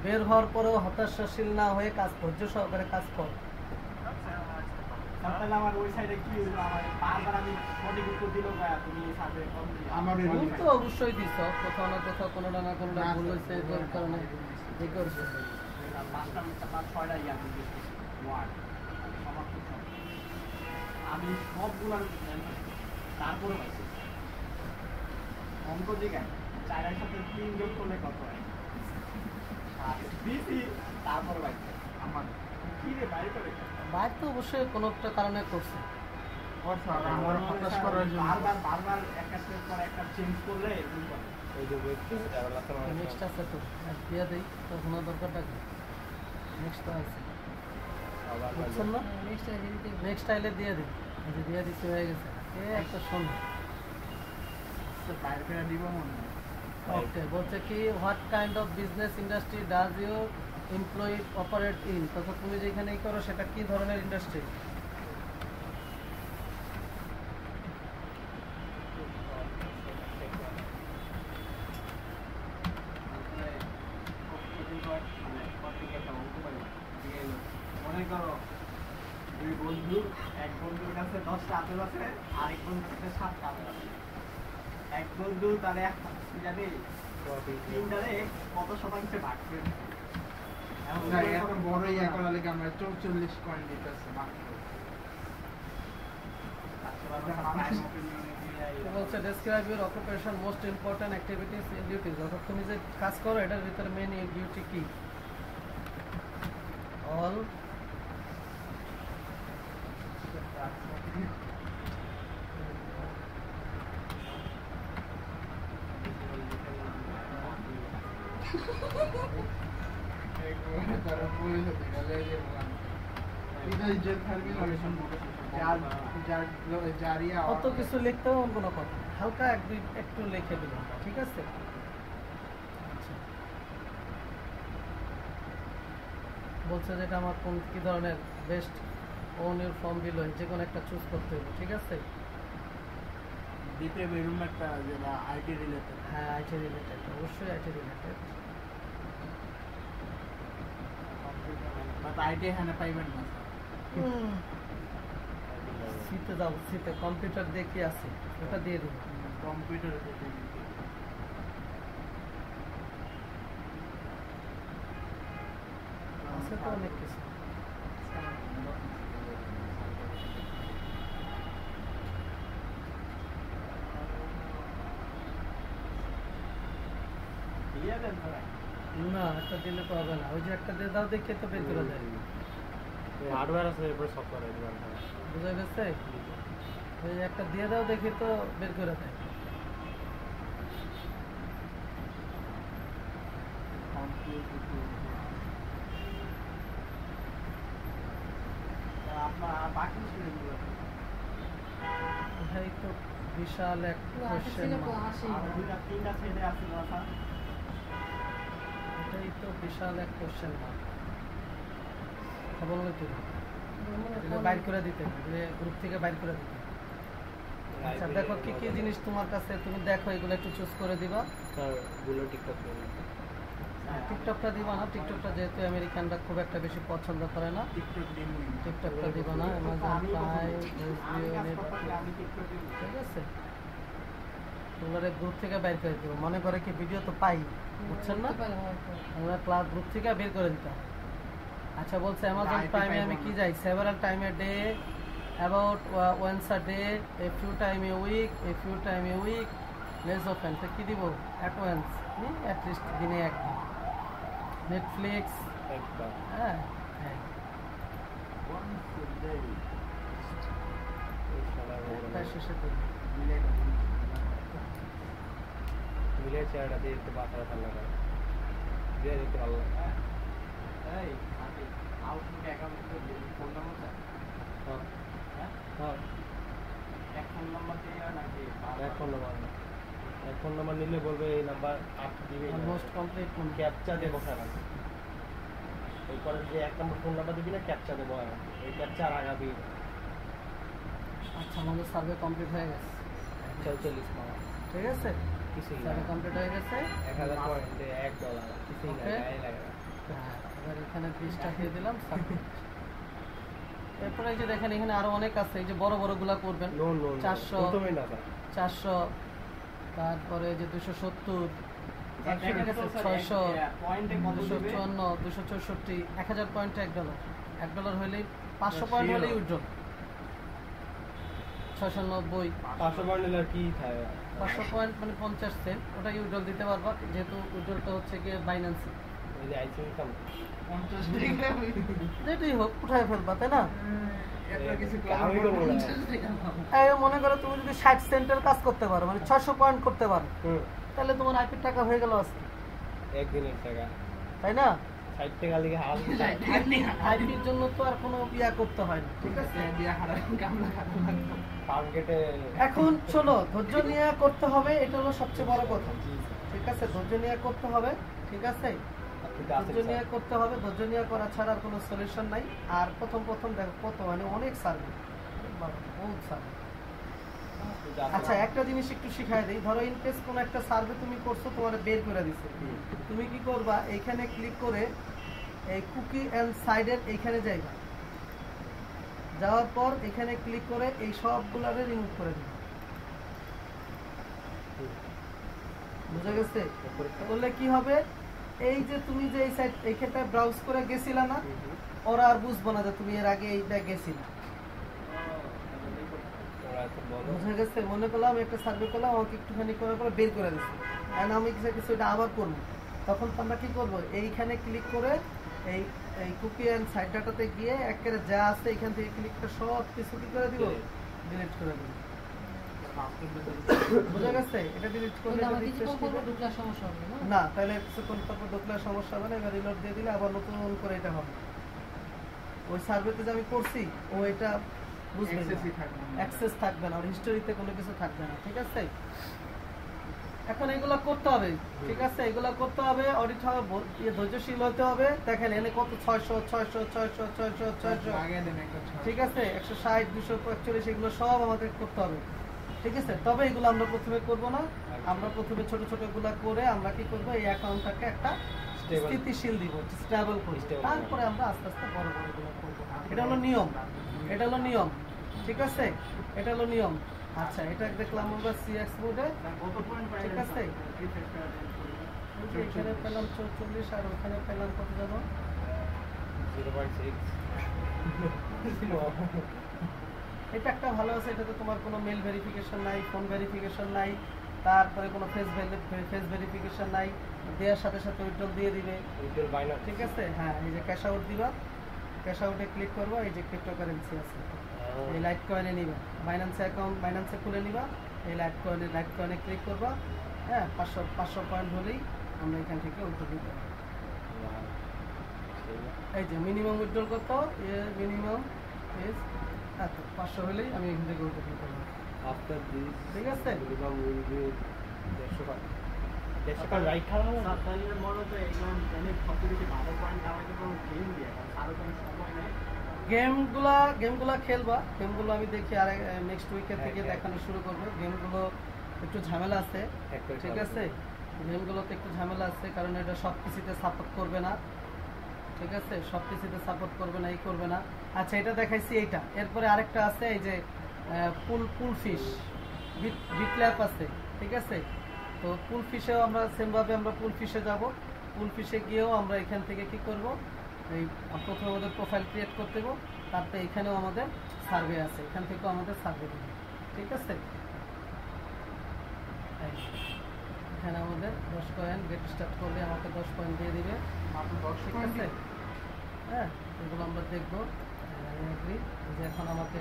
বের হওয়ার পরেও হতাশাশীল না হয়ে কাজ ধৈর্য সহকারে কাজ করো। তাহলে আমার ওই সাইডে কি হইলো, আমার বারবার আমি সঠিক উত্তর দিল তুমি সার্ভে কম দিলে আমার ভুল তো অবশ্যই দিছ, কোথাও না কোথাও কোনোটা না কোনোটা ভুল হয়েছে, এর কারণে এই করছো। ছয়টা ইয়ার ওয়ার্ড আমি সবগুলার তারপরে পাইছি অঙ্ক দিঘায় 4 এর সাথে 3 যোগ করলে কত হয় দিছি তারপরে পাইছি আমার কি রে বাইরে করে বাইর তো অবশ্যই কোনো একটা কারণে করছে। আমার হতাশ করার জন্য বারবার বারবার একটা স্টেপ পর একটা চেঞ্জ করলে ভুল করে ওই যে ব্যক্তি নেক্সট আছে তো দিয়ে দিই, তো কোনো দরকারটা কি? নেক্সট তো আছে বুঝছেন না? নেক্সট দিতে নেক্সট আইলে দিয়ে দিই, এই যে দিয়ে দিতে হয়ে গেছে। একটা শোন, বাইরে করে দিব মনে হয়। ওকে বলছে কি what kind of business industry does your employee operate in, তথা তুমি যেখানেই করো সেটা কি ধরনের ইন্ডাস্ট্রি? মনে করো দুই বন্ধু, এক বন্ধুর কাছে 10টা আপেল আছে, আরেক বন্ধুর কাছে 7টা আপেল আছে। এক বন্ধু তাহলে জানি তিনটারে কত শতাংশে ভাগ করে দিচ্ছে? এখন না, এত বড় ইয়া করার লেগে আমরা 44 কয়েন দিতেছে মাত্র। বলছে describe your occupation most important activities in duties, অর্থাৎ তুমি যে কাজ করো এটার ভিতরে মেইন ডিউটি কি? অল তারা পুলিশ হতে গেলে যে এটা ইজ্জত থাকবে না জারিয়া অত কিছু লিখতে হবে কোনো কথা, হালকা একটু লিখে দিলাম, ঠিক আছে? আচ্ছা। বলছে যেটা আমার কোন কি ধরনের best own your form below, যে কোনো একটা চুজ করতে হবে, ঠিক আছে? দিতে বেরুম একটা যেটা আইটি রিলেটেড। হ্যাঁ আইটি রিলেটেড, অবশ্যই আইটি রিলেটেড। বাট আইটি এখানে পাইবেন না সিতে যাও, সিতে কম্পিউটার দিয়ে কি আছে ওটা দিয়ে দিন। কম্পিউটারে আছে তো অনেক কিছু। দিয়ে দেন ভাই। না একটা দিলে তো হবে না, ওই যে একটা দিয়ে দাও দেখে তো বের করা যায়, হার্ডওয়্যার আছে এরপর সফটওয়্যার আছে। বুঝা গেছে? ওই যে একটা দিয়ে দাও দেখে তো বের করে দেয়। আপনার বাকি স্টুডেন্টগুলো এটাই তো বিশাল এক কোশ্চেন, আর দুইটা তিনটা ছেলে আছে না স্যার? এটাই তো বিশাল এক কোশ্চেন মার্ক। খবর হলো কি বাইর করে দিতে হবে, গ্রুপ থেকে বাইর করে দিতে হবে। আচ্ছা দেখো কি কি জিনিস তোমার কাছে, তুমি দেখো এগুলো একটু চুজ করে দিবা। গুলো টিকটক টিকটকটা দিবা না, টিকটকটা যেহেতু আমেরিকানরা খুব একটা বেশি পছন্দ করে না, টিকটক দিমুই টিকটকটা দিবা না। অ্যামাজন প্রাইম, এইচবিও, নেটফ্লিক্স, আমি টিকটক ঠিক আছে? তোমরা গ্রুপ থেকে বাইর করে দিবো, মনে করে কি ভিডিও তো পাই, বুঝছেন না? আমরা ক্লাস গ্রুপ থেকে বের করে দিতে হবে। আচ্ছা বলছে অ্যামাজন প্রাইমে আমি কি যাই, several time a day about once a day, a few time a week, less often. তো কি দিব? At once, at least দিনে একদিন। Netflix, একবার হ্যাঁ হ্যাঁ এই শালা তার শেষে দিন। মিলে চেয়ারটা দিয়ে একটু মাথা ঠান্ডা করে দিয়ে দিতে ভালো লাগে। এই আমি আউটলুক অ্যাকাউন্টে ফোন নাম্বার চাই। হ্যাঁ হ্যাঁ এক ফোন নাম্বার দিয়ে নাকি এক ফোন নাম্বার নিলে বলবে এই নাম্বার আপ দিবে অলমোস্ট কমপ্লিট ক্যাপচা দিয়ে বসায় রাখবে। এরপরে যে এক নম্বর ফোন নাম্বার দিবি না ক্যাপচা দেবো এই ক্যাপচা আর আগাবি আচ্ছা আমাদের সার্ভে কমপ্লিট হয়ে গেছে 44 মামা ঠিক আছে কিছুই না সার্ভে কমপ্লিট হয়ে গেছে 1000 পয়েন্টে $1 কিছুই না Okay. গায়ে লাগে না। হ্যাঁ এবার এখানে 20টা দিয়ে দিলাম submit। এরপরে এই যে দেখেন এখানে আরো অনেক আছে এই যে বড় বড় গুলা করবেন নো নো 400 প্রথমেই না স্যার 400 তারপরে যে 270 600 পয়েন্টে কত দিবে? 254 264 1000 পয়েন্টে $1 $1 হলেই 500 পয়েন্ট হলেই উইথড্র 690 500 পয়েন্ট নিলে আর কি থাকে 500 পয়েন্ট মানে 50 সেন্ট ওটাকে উইথড্র দিতে পারবা যেহেতু উইথড্রটা হচ্ছে গিয়ে বাইন্যান্সে ওই যে আইসিং কাম 50 টাকা যেটাই হোক উঠায় ফেলবা তাই না এত কিছু আমি করবো না। এই মনে করো তুমি যদি 60 সেন্টের কাজ করতে পারো মানে 600 পয়েন্ট করতে পারো হুম তাহলে তোমার আইপির টাকা হয়ে গেল আজকে একদিনের টাকা তাই না 60 টাকা লিখে হাল আইপির জন্য তো আর কোনো ইয়া করতে হয় না ঠিক আছে দিয়া হারা কামলা খারাপ লাগতো টার্গেটে এখন চলো ধৈর্য নিয়ে করতে হবে এটা হলো সবচেয়ে বড় কথা ঠিক আছে ধৈর্য নিয়ে করতে হবে ঠিক আছে ধৈর্য নিয়ে করতে হবে ধৈর্য নিয়ে করা ছাড়া আর কোনো সলিউশন নাই আর প্রথম দেখো কত মানে অনেক সার্ভে বহুত সার্ভে আচ্ছা একটা জিনিস একটু শিখাই দিই ধরো ইন কেস কোনো একটা সার্ভে তুমি করছো তোমার বের করে দিছে তুমি কি করবা এইখানে ক্লিক করে এই কুকি এন্ড সাইডের এইখানে যাইবা যাওয়ার পর এখানে ক্লিক করে এই সবগুলারে রিমুভ করে দিবা বুঝা গেছে করলে কি হবে এই যে তুমি যে এই সাইট এইখানটা ব্রাউজ করে গেছিলা না ওরা আর বুঝবো না যে তুমি এর আগে এইটা গেছিলা বুঝা গেছে মনে করলাম আমি একটা সার্ভে করলাম আমাকে একটুখানি করে বের করে দিচ্ছে আর আমি কিছু এটা আবার করবো তখন আমরা কি করবো এইখানে ক্লিক করে এই এই কুকি এন্ড সাইড ডাটাতে গিয়ে একেবারে যা আছে এখান থেকে ক্লিক করে সব কিছু কি করে দিব ডিলিট করে দিব বুঝা গেছে এটা ডিলিট করলে আমার যদি কিছুক্ষণ refresh পর করবে- ঢুকলে সমস্যা হবে না না তাহলে কিছুক্ষণ পর ঢুকলে সমস্যা হবে না এবার রিলোড দিয়ে দিলে আবার নতুন করে এটা হবে ওই সার্ভেতে যে আমি করছি ও এটা বুঝবে Access-ই থাকবে না। অ্যাক্সেস থাকবে না আর হিস্টোরিতে কোনো কিছু থাকবে না ঠিক আছে এখন এগুলা করতে হবে ঠিক আছে এগুলা করতে হবে অডিট হবে ধৈর্যশীল হতে হবে দেখেন এনে কত 600 আগে দেন একটা ছয়। ঠিক আছে 160 245 এগুলো সব আমাদের করতে হবে ঠিক আছে তবে এগুলো আমরা প্রথমে করব না আমরা প্রথমে ছোট ছোট গুলা করে আমরা কি করব এই অ্যাকাউন্টটাকে একটা Stable. স্থিতিশীল দিব স্টেবল করি Stable. তারপরে আমরা আস্তে আস্তে বড় বড় গুলো করব এটা হলো নিয়ম ঠিক আছে এটা হলো নিয়ম আচ্ছা এটা দেখলাম আমরা সিএক্স মোডে কত পয়েন্ট পাই? ঠিক আছে। ওই যে এখানে পেলাম 44 আর ওখানে পেলাম কত জানো 0.6 এটা একটা ভালো আছে এটাতে তোমার কোনো মেল ভেরিফিকেশন নাই ফোন ভেরিফিকেশন নাই তারপরে কোনো ফেস ভেরিফিকেশন নাই দেওয়ার সাথে সাথে উইথড্রল দিয়ে দিবে উইথড্রল বাইনার ঠিক আছে হ্যাঁ এই যে ক্যাশ আউট দিবা ক্যাশ আউটে ক্লিক করবা এই যে ক্রিপ্টোকারেন্সি আছে এই লাইট কয়েনে নিবা বাইন্যান্স অ্যাকাউন্ট বাইন্যান্সে খুলে নিবা এই লাইট কয়েনে ক্লিক করবা হ্যাঁ 500 পয়েন্ট হলেই আমরা এখান থেকে উইথড্রল দিতে পারবো এই যে মিনিমাম উইথড্রল কত মিনিমাম ইজ এত 500 হলেই আমি এখান থেকে উইথড্রল দিতে পারবো আফটার দিস ঠিক আছে মিনিমাম উইল বি 150 টাকা রাইট খাওয়া হবে না সাবধানের মনে তো একদম অনেক সবচেয়ে বেশি ভালো পয়েন্ট আমাকে তো গেম দিয়ে আরো কোনো সময় নেই গেমগুলা খেলবা গেমগুলো আমি দেখি আর নেক্সট উইকের থেকে হ্যাঁ। দেখানো শুরু করবো গেমগুলো একটু ঝামেলা আছে একটু ঠিক আছে গেমগুলোতে একটু ঝামেলা আছে কারণ এটা সব কিছুতে সাপোর্ট করবে না ঠিক আছে সব কিছুতে সাপোর্ট করবে না এই করবে না আচ্ছা এটা দেখাইছি এইটা এরপরে আরেকটা আছে এই যে পুল ফিশ বিটল্যাপ আছে ঠিক আছে তো পুল ফিশেও আমরা সেমভাবে আমরা পুল ফিশে যাব পুল ফিশে গিয়েও আমরা এখান থেকে কি করব এই প্রথমে আমাদের প্রোফাইল ক্রিয়েট করতে হবে, তারপরে এখানেও আমাদের সার্ভে আছে, এখান থেকেও আমাদের সার্ভে দেবে। ঠিক আছে, এখানে আমাদের 10 কয়েন গেট স্টার্ট করলে আমাকে 10 কয়েন দিয়ে দিবে। মাত্র 10 ঠিক পয়েন্ট। আছে, হ্যাঁ এগুলো আমরা দেখবো। এগ্রি যে এখন আমাকে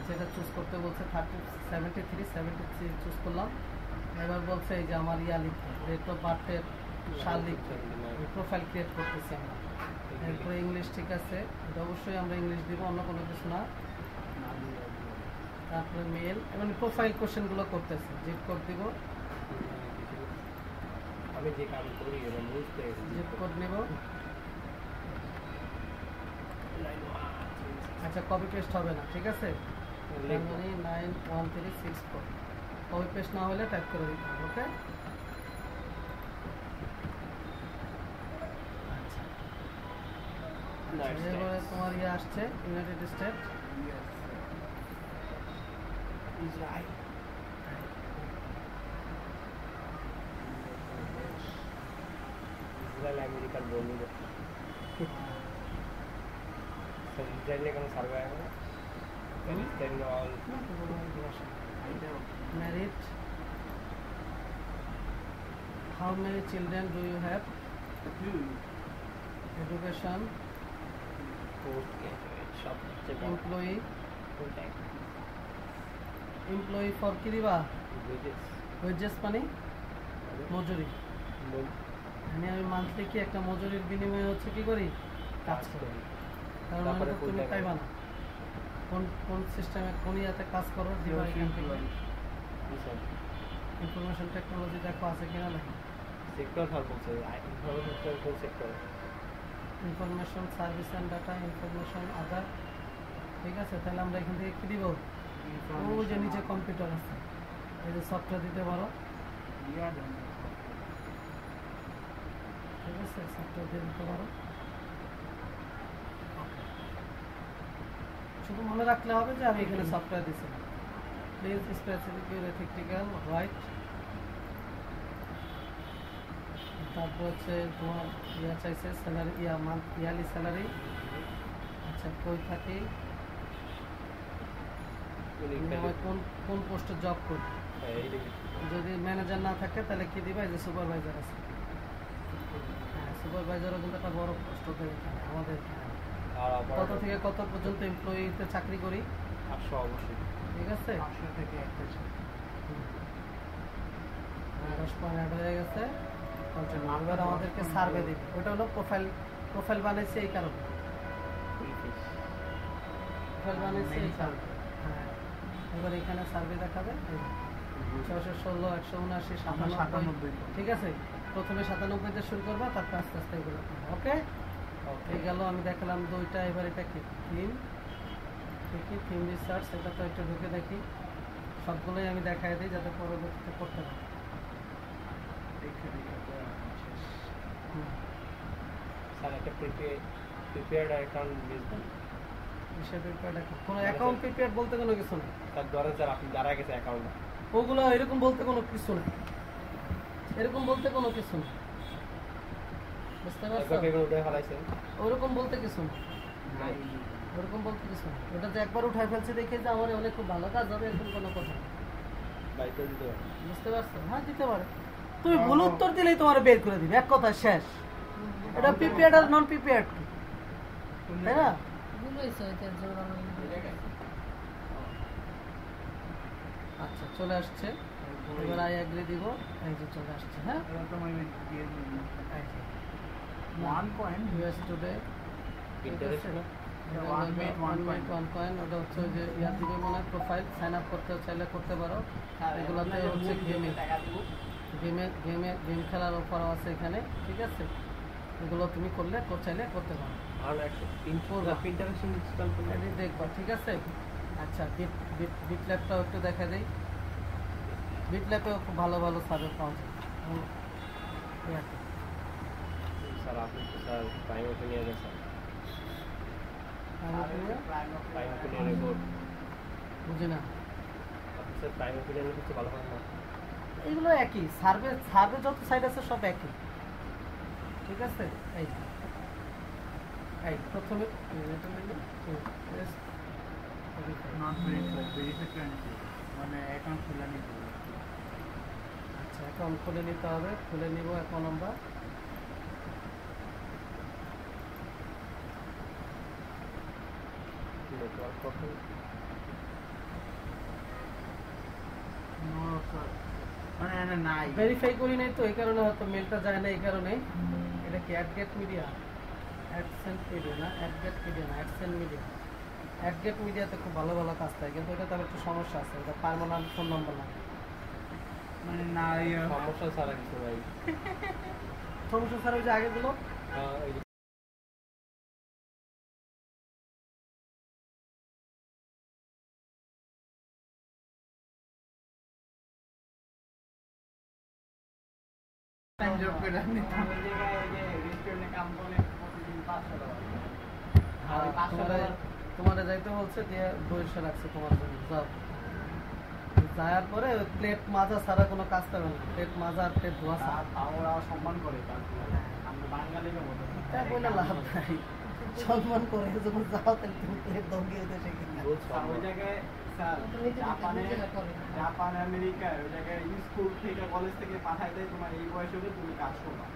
যেটা চুজ করতে বলছে 73 চুজ করলাম। এবার বলছে এই যে আমার ইয়া লিখতে, ডেট অফ বার্থের সাল লিখতে, প্রোফাইল ক্রিয়েট করতেছি আমরা। এরপরে ইংলিশ, ঠিক আছে, এটা অবশ্যই আমরা ইংলিশ দিব, অন্য কোনো কিছু না। তারপরে মেল, মানে প্রোফাইল কোশ্চেনগুলো করতেছে, জিপ কোড দিব, আমি যে কাজ করি এটা বুঝতে জিপ কোড নেব। আচ্ছা কপি পেস্ট হবে না, ঠিক আছে, 91364 কপি পেস্ট না হলে টাইপ করে দিতে হবে। ওকে, এবারে তোমার ইয়ে আসছে ইউনাইটেড স্টেট, ইসরায়েল আমেরিকার বন্ধুদের ইসরায়েলে কোনো সার্ভে আছে না? Palestine all married, how many children do you have, education, post graduate সব চেয়ে বড় employee, full time employee for কি দিবা, বুঝেছ wages মানে মজুরি। আমি মান্থলি কি একটা মজুরির বিনিময়ে হচ্ছে কি করি, কাজ করি, কারণ তারপরে মানে তো full তুমি time পাইবা না। কোন সিস্টেমে কোন ইয়াতে কাজ করো দিবা, এখান থেকে ইনফরমেশন টেকনোলজি দেখো আছে কিনা নাকি, সেক্টর ফার বলছে ইনফরমেশন কোন sector information service and data, information other. ঠিক আছে, তাহলে আমরা এখান থেকে কি দিব, ও যে নিচে কম্পিউটার আছে, এই যে সফটওয়্যার দিতে পারো। ঠিক আছে, সফটওয়্যার দিয়ে দিতে পারো। শুধু মনে রাখলে হবে যে আমি এখানে সফটওয়্যার দিচ্ছিলাম। প্লিজ স্পেসিফিক থিকটিক্যাল রাইট। তারপর হচ্ছে তোমার ইয়া চাইছে স্যালারি, ইয়া মান্থ ইয়ারলি স্যালারি। আচ্ছা কই থাকি, কোন কোন পোস্টে জব করি, যদি ম্যানেজার না থাকে তাহলে কি দিবা, এই যে সুপারভাইজার আছে। হ্যাঁ সুপারভাইজারও কিন্তু একটা বড় পোস্ট হতে এখানে আমাদের এখানে। কত থেকে কত পর্যন্ত এমপ্লয়িতে চাকরি করি, 800 অবশ্যই। ঠিক আছে, 500 থেকে 1000। 10 পয়েন্ট অ্যাড হয়ে গেছে। এবার আমাদেরকে সার্ভে দিবে, ওটা হলো প্রোফাইল বানাইছে এই কারণে, প্রোফাইল বানাইছে এই কারণে। হ্যাঁ এবার এখানে সার্ভে দেখাবে 616, 179, 97। ঠিক আছে, প্রথমে 97 দিয়ে শুরু করবা, তারপর আস্তে আস্তে এগুলো। ওকে, এই গেল, আমি দেখালাম দুইটা। এবার এটা কি থিম, দেখি থিম রিসার্চ, এটা তো একটু ঢুকে দেখি, সবগুলোই আমি দেখাই দিই যাতে পরবর্তীতে করতে পারি। স্যার একটা প্রিপেয়ার্ড অ্যাকাউন্ট দিয়েছেন, হিসেবে কোনো অ্যাকাউন্ট প্রিপেয়ার বলতে কোনো কিছু নেই। তার ধরেন স্যার আপনি দাঁড়া গেছে অ্যাকাউন্ট, ওগুলো এরকম বলতে কোনো কিছু নেই, এরকম বলতে কোনো কিছু নেই, বুঝতে পারছো? উঠে ফেলাইছেন ওরকম বলতে কিছু নেই, নাই ওরকম বলতে কিছু নেই। ওটা যে একবার উঠাই ফেলছে দেখে যে আমার অনেক খুব ভালো কাজ হবে, এরকম কোনো কথা নেই, বাইকে দিতে পারেন। বুঝতে পারছো? হ্যাঁ দিতে পারে, তুমি ভুল উত্তর দিলেই তোমার বের করে দিবে, এক কথা শেষ। এটা প্রিপেয়ার্ড আর নন প্রিপেয়ার্ড, তাই না? ভুল হয়েছে ওইটার জন্য। আচ্ছা চলে আসছে, এবার আই এগ্রি দিব, এই যে চলে আসছে। হ্যাঁ এই যে 1 coin US today interest one coin, ওটা হচ্ছে যে ইয়া দিবে মনে হয়, প্রোফাইল সাইন আপ করতে চাইলে করতে পারো। এগুলোতে হচ্ছে গেম খেলার অফারও আছে এখানে, ঠিক আছে, এগুলো তুমি করলে চাইলে করতে পারো। আর একটা ইন্টারেকশন ইনস্টল করলে এটি দেখবা, ঠিক আছে। আচ্ছা বিট ল্যাবটাও একটু দেখা দেই, বিট ল্যাবেও খুব ভালো ভালো সার্ভে পাওয়া যায়। স্যার আপনি তো স্যার টাইম ওপেন নিয়ে গেছেন, টাইম ওপেন নিয়ে রেকর্ড বুঝি না, আপনি স্যার টাইম ওপেন নিয়ে কিছু ভালো হয় না। এগুলো একই, সার্ভে যত সাইট আছে সব একই, ঠিক আছে। এই এই প্রথমে এটা নিলে test not verified verified currency মানে অ্যাকাউন্ট খোলা নিতে হবে। আচ্ছা অ্যাকাউন্ট খুলে নিতে হবে, খুলে নিব অ্যাকাউন্ট আমরা। নেটওয়ার্ক কখন নো স্যার মানে এটা নাই ভেরিফাই করি নাই তো এই কারণে হয়তো মেলটা যায় না, এই কারণে। এটা কি অ্যাডগেট মিডিয়া, অ্যাডসেন্ট মিডিয়া না, অ্যাডগেট মিডিয়া না, অ্যাডসেন্ট মিডিয়া। অ্যাডগেট মিডিয়াতে খুব ভালো ভালো কাজ থাকে, কিন্তু এটা তার একটু সমস্যা আছে, এটা পার্মানেন্ট ফোন নাম্বার না। মানে নাই সমস্যা ছাড়া কিছু নাই। সমস্যা স্যার ওই যে আগেগুলো এই যে টাইম জব করে নিতে ওই জায়গায় ওই যে রেস্টুরেন্টে কাম করে প্রতিদিন 500 টাকা আর তোমারে যাইতে বলছে দিয়ে বসে রাখছে তোমার জন্য। যাও, যাওয়ার পরে প্লেট মাজা ছাড়া কোনো কাজ করবে না, প্লেট মাজা আর প্লেট ধোয়া ছাড়া। ওরা সম্মান করে তারপরে আমরা বাঙালির মতো তা বলে লাভ নাই, সম্মান করে যখন যাও তাহলে তুমি প্লেট ধোগিয়ে দেশে কিনা। আর ওই জায়গায় স্যার জাপান আমেরিকা ওই জায়গায় স্কুল থেকে কলেজ থেকে পাঠায় দেয় তোমার এই বয়সে হলে তুমি কাজ করবা,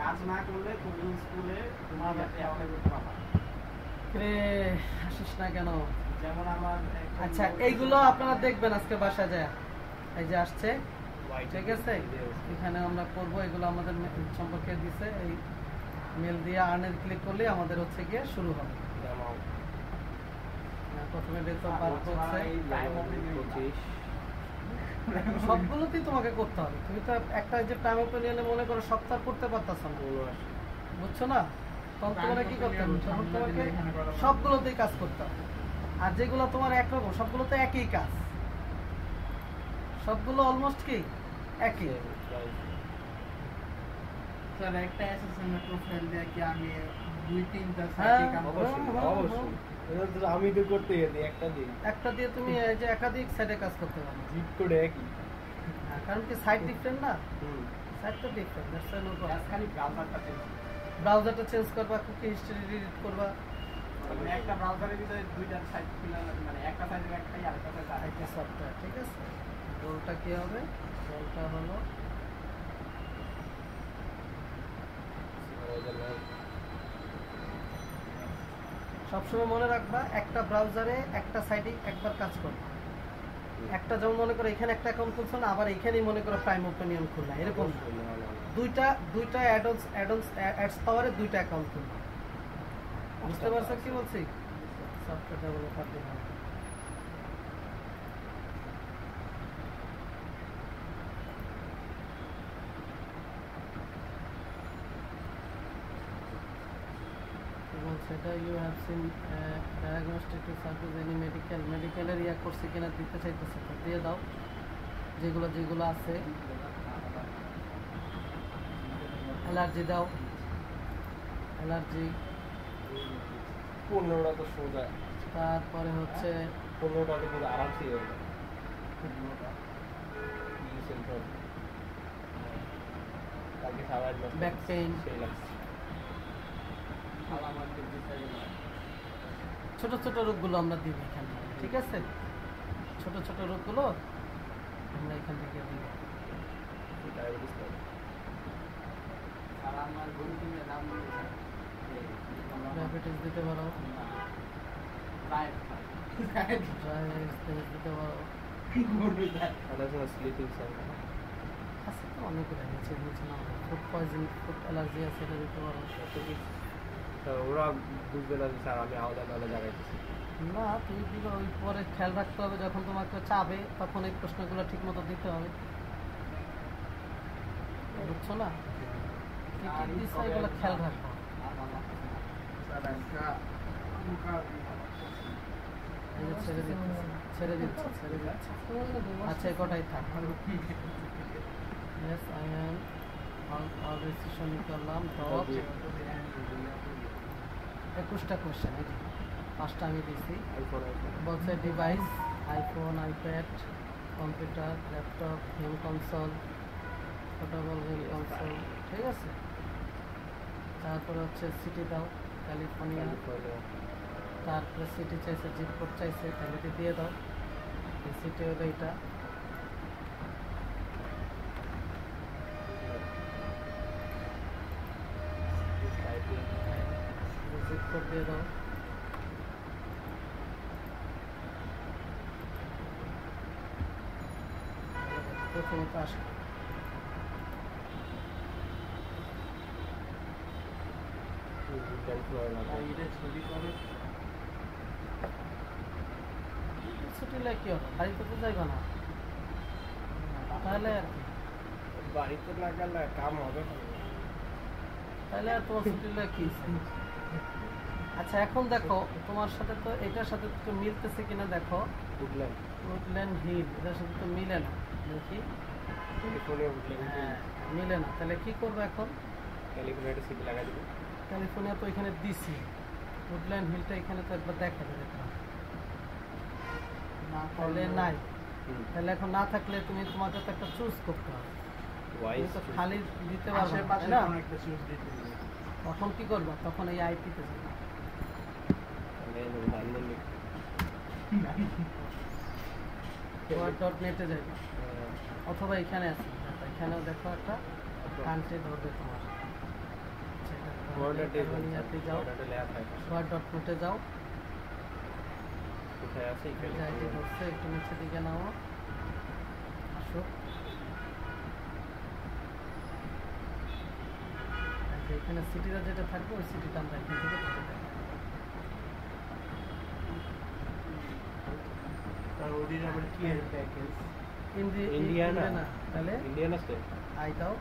কাজ না করলে তুমি স্কুলে তোমার অ্যাপ্লাই করতে পারবা। রে আসিস না কেন? যেমন আমার আচ্ছা এইগুলো আপনারা দেখবেন আজকে বাসা যায়, এই যে আসছে, ঠিক আছে? এখানে আমরা করব, এগুলো আমাদের সম্পর্কে দিছে, এই মেল দিয়ে আর্নের ক্লিক করলে আমাদের হচ্ছে গিয়ে শুরু হবে। প্রথমে বেতন বার করছে, সবগুলোতেই তোমাকে করতে হবে। তুমি তো একটা যে টাইম ওপিনিয়নে মনে করো সপ্তাহ করতে পারতাছো না, বুঝছো না? তখন তোমার কি করতে হবে? তখন তোমাকে সবগুলোতেই কাজ করতে হবে। আর যেগুলো তোমার একরকম, সবগুলো তো একই কাজ, সবগুলো অলমোস্ট কি একই। স্যার একটা অ্যাসেসমেন্ট প্রোফাইল দিয়ে কি আমি 2-3টা হ্যাঁ, সাইটে কাম করব? অবশ্যই অবশ্যই এটা তো আমি তো করতে গেছি একটা দিন একটা দিয়ে তুমি এই যে একাধিক সাইডে কাজ করতে পারো। জিপ করে একই। হ্যাঁ, কারণ কি সাইট ডিফারেন্ট না, সাইট তো different, that's why no problem. খালি ব্রাউজারটা চেঞ্জ ব্রাউজারটা চেঞ্জ করবা, কুকি হিস্ট্রি ডিলিট করবা, মানে একটা ব্রাউজারের ভিতরে দুইটা সাইট খুলে মানে একটা সাইডের একটাই আরেকটা সাইড একটা আরেকটা সফটওয়্যার, ঠিক আছে? রোলটা কি হবে? রোলটা হলো সবসময় মনে রাখবা একটা ব্রাউজারে একটা সাইটে একবার কাজ করবে। একটা যেমন মনে করো এখানে একটা অ্যাকাউন্ট খুলছো না, আবার এখানেই মনে করো প্রাইম ওপিনিয়ন খুললা, এরকম দুইটা অ্যাডস পাওয়ারে দুইটা অ্যাকাউন্ট খুলবা। বুঝতে পারছো কি বলছি? সফটওয়্যার ডেভেলপার দিয়ে হবে। সেটা you have seen diagnostic to service any মেডিকেলের ইয়া করছে কিনা দিতে চাইতেছে, তো দিয়ে দাও যেগুলো যেগুলো আছে। অ্যালার্জি দাও, অ্যালার্জি। 15টা তো সোজা, তারপরে হচ্ছে 15টা তো পুরো আরামসে হয়ে যাবে। কালকে সারা রাত ব্যাক পেইন, সেই লাগছে। ছোট ছোট রোগগুলো আমরা দিব এখান থেকে, ঠিক আছে? ছোট ছোট রোগগুলো আমরা এখান থেকে দিব। ডায়াবেটিস তো আর আমার গরু কিনে নাম দিয়েছে ডায়াবেটিস দিতে পারো, ড্রাইভিস দিতে পারো, এটা হচ্ছে স্লিপিং সাইকেল। আছে তো অনেকগুলো নিচে নিচে নাম, ফুড পয়জন, ফুড অ্যালার্জি আছে, এটা দিতে পারো। তো ওরা বুঝবে না যে স্যার আমি আলাদা আলাদা জায়গায় গেছি। না তুমি দিবে, ওই পরে খেয়াল রাখতে হবে যখন তোমাকে চাবে তখন এই প্রশ্নগুলো ঠিক মতো দিতে হবে, বুঝছো না? কি কি দিচ্ছে এগুলো খেয়াল রাখবো। স্যার একটা মুখা এই যে ছেড়ে দিচ্ছে, ছেড়ে দিচ্ছে, ছেড়ে দিচ্ছে। আচ্ছা এই কটাই থাক। Yes I am all registration করলাম, ডট 21টা কোয়েশ্চেন, এই যে 5টা আমি দিয়েছি। বলছে device iPhone, iPad, computer, laptop, game console, portable game console, ঠিক আছে? তারপরে হচ্ছে সিটি দাও, ক্যালিফোর্নিয়া, তারপরে সিটি চাইছে, জিপ কোড চাইছে, তাহলে এটা দিয়ে দাও। এই সিটি হলো এটা, জিপ কোড দিয়ে দাও। প্রথমত আসে এটা ছবি করে ছুটি লাগে কি হবে, বাড়িতে তো যাইবা না, তাহলে আর কি, বাড়িতে না গেলে কাম হবে না। তাহলে আর তোমার ছুটি লাগে কি? আচ্ছা এখন দেখো তোমার সাথে তো এটার সাথে তো মিলতেছে কিনা দেখো। বুঝলেন উডল্যান্ড হিল এটার সাথে তো মিলে না, দেখি। ক্যালিফোর্নিয়া বুঝলেন হ্যাঁ মিলে না, তাহলে কি করবো এখন? ক্যালিফোর্নিয়াটা সিটি লাগাই দেবো। ক্যালিফোর্নিয়া তো এখানে দিছি, উডল্যান্ড হিলটা এখানে তো একবার দেখাবে, দেখলাম না তাহলে নাই। তাহলে এখন না থাকলে তুমি তোমাকে তো একটা চুজ করতে হবে, তুমি তো খালি দিতে পারবে না, আশেপাশে তাই না? কোনো একটা চুজ দিতে হবে। তখন কি করবা? তখন এই আইপিতে যাবে, .net-এ যাবে, অথবা এখানে আছে দেখো, এখানেও দেখো একটা কান্ট্রি ধরবে তোমার। ক্যালিফোর্নিয়াতে যাও, .net-এ যাও, কোথায় আছে আইটি ধরছে, একটু নিচে দিকে নাও, আসো। আচ্ছা, এখানে সিটিটা যেটা থাকবে ওই সিটিটা আমরা এখান থেকে ধরে দেবো। তার ওদের আবার কি এর প্যাকেজ? ইন্ডিয়ানা না, তাহলে ইন্ডিয়ানা স্টেট আই দাও,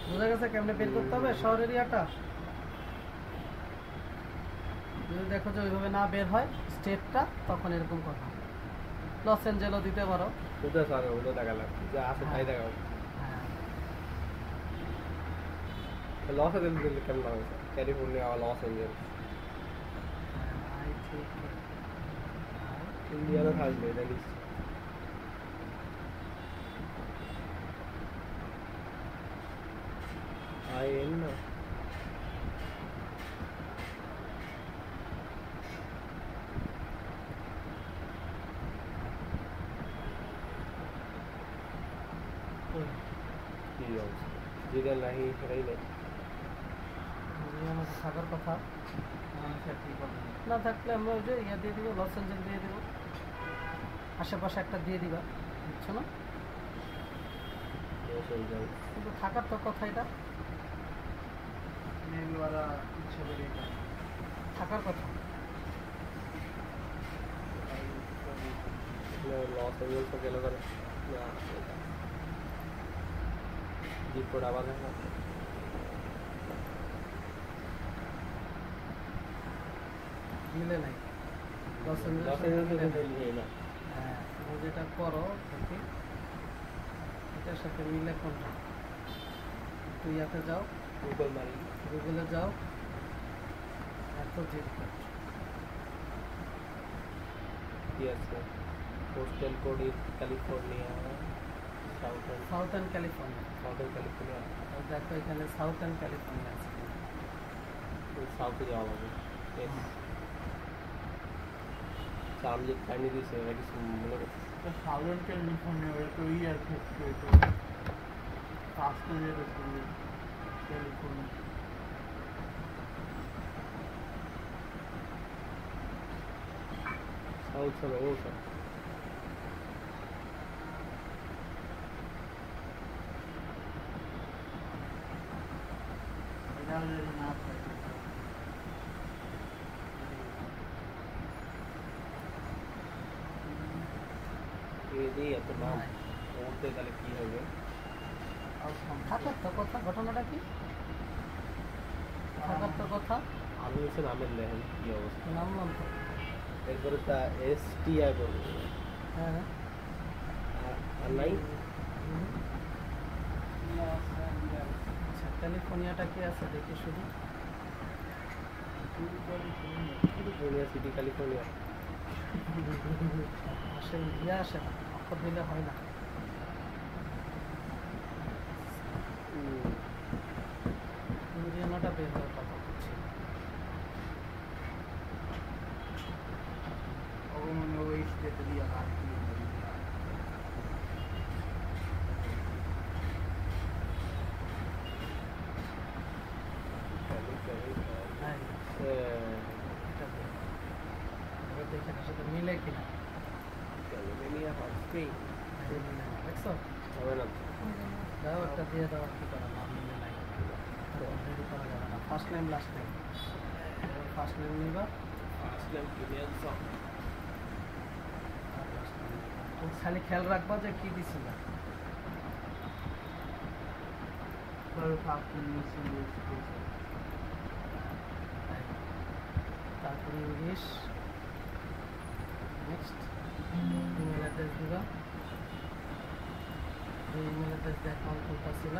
বোঝা গেছে কেমনে বের করতে হবে শহর এরিয়াটা? যদি দেখো যে ওইভাবে না বের হয় স্টেটটা, তখন এরকম কথা। লস অ্যাঞ্জেলস দিতে পারো। কোথায় স্যার ওগুলো দেখালাম যা আছে তাই দেখাও। হ্যাঁ, লস অ্যাঞ্জেলস দিলে কেমন হবে স্যার? ক্যালিফোর্নিয়া আর লস অ্যাঞ্জেলস আই ঠিক ইন্ডিয়ানা থাকবে জানিস। আইএন না কি অবস্থা যেটা নাই সেটাই নেই। আমাদের থাকার কথা, মানুষের কি করবে? না থাকলে আমরা ওই যে ইয়ে দিয়ে দিব, লস অ্যাঞ্জেলস দিয়ে দিব, আশেপাশে একটা দিয়ে দিবা, বুঝছো না? লস অ্যাঞ্জেলস কিন্তু থাকার তো কথা, এটা এগুলোরা ইচ্ছে করে এটা থাকার কথা। লস অ্যাঞ্জেলস গেল করে না জিপোর্ট আবার দেখা মিলে নাই, লস লস অ্যাঞ্জেলস অ্যাঞ্জেলস মিলে না। হ্যাঁ, তুমি যেটা করো দেখি এটার সাথে মিলে কোনটা। তুই ইয়াতে যাও, গুগল মারি গুগলে যাও, এত জিপ কি আছে postal code is California southern California. California দেখো এখানে সাউথার্ন ক্যালিফোর্নিয়া আছে, সাউথে যাওয়া হবে। আমি যে টাইম দিয়েছি এটা কিছু মনে করছি সাধারণ ক্যালিফোর্নিয়া ওরা তো ইয়ার ক্ষেত্রে তো ফার্স্ট যেটা ছিল ক্যালিফোর্নিয়া সাউথ হবে ও স্যার এটাও যদি না থাকে এই এত নাম পড়তে তাহলে কি হবে? থাকার তো কথা, ঘটনাটা কি থাকার তো কথা, আমি হচ্ছে নামের লেহেন কি অবস্থা। নামলাম তো। এরপরে তা STI বলবো হ্যাঁ আর নাই আচ্ছা, ক্যালিফোর্নিয়াটা কি আছে দেখি শুধু। ক্যালিফোর্নিয়া সিটি ক্যালিফোর্নিয়া আসে ইয়ে আসে না, অক্ষর দিলে হয় না। এটা দিয়ে। এবার দেখেন এর সাথে মিলে কিনা। এই যে মিলে না, দেখছো? দাও একটা দিয়ে দাও, আর কি করা না, মিলে নাই। দেরি করা যাবে না। First name last name. First name নিবা আর last name নিবা। তুমি খালি খেয়াল রাখবা যে কি দিছি না। তারপরে ইংলিশ, নেক্সট ইমেল অ্যাড্রেস দিবা। যে ইমেল অ্যাড্রেস দিয়ে অ্যাকাউন্ট খুলতেছিল,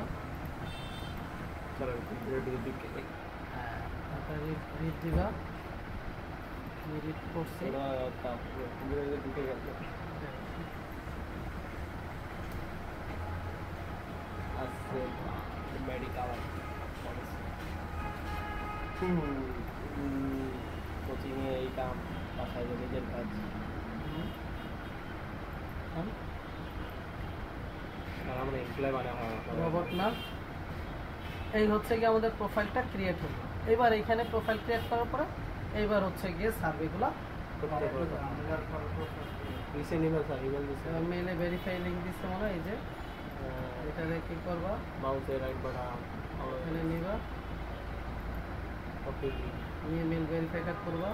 হ্যাঁ, তারপরে রিড দিবা। আমি রিড করছি। কোচিংয়ে এই কাম, বাসায় যে নিজের কাজ। আমরা এমপ্লয় বানা হয় রোবট না, এই হচ্ছে গিয়ে আমাদের প্রোফাইলটা ক্রিয়েট হলো। এবার এইখানে প্রোফাইল ক্রিয়েট করার পরে এইবার হচ্ছে গিয়ে সার্ভেগুলো মেলে ভেরিফাই লিঙ্ক দিচ্ছে মনে হয়। এই যে এটাতে কি করবা, মাউসে রাইট বাটন এখানে নিবা, ওকে নিয়ে মেল ভেরিফাইটা করবা।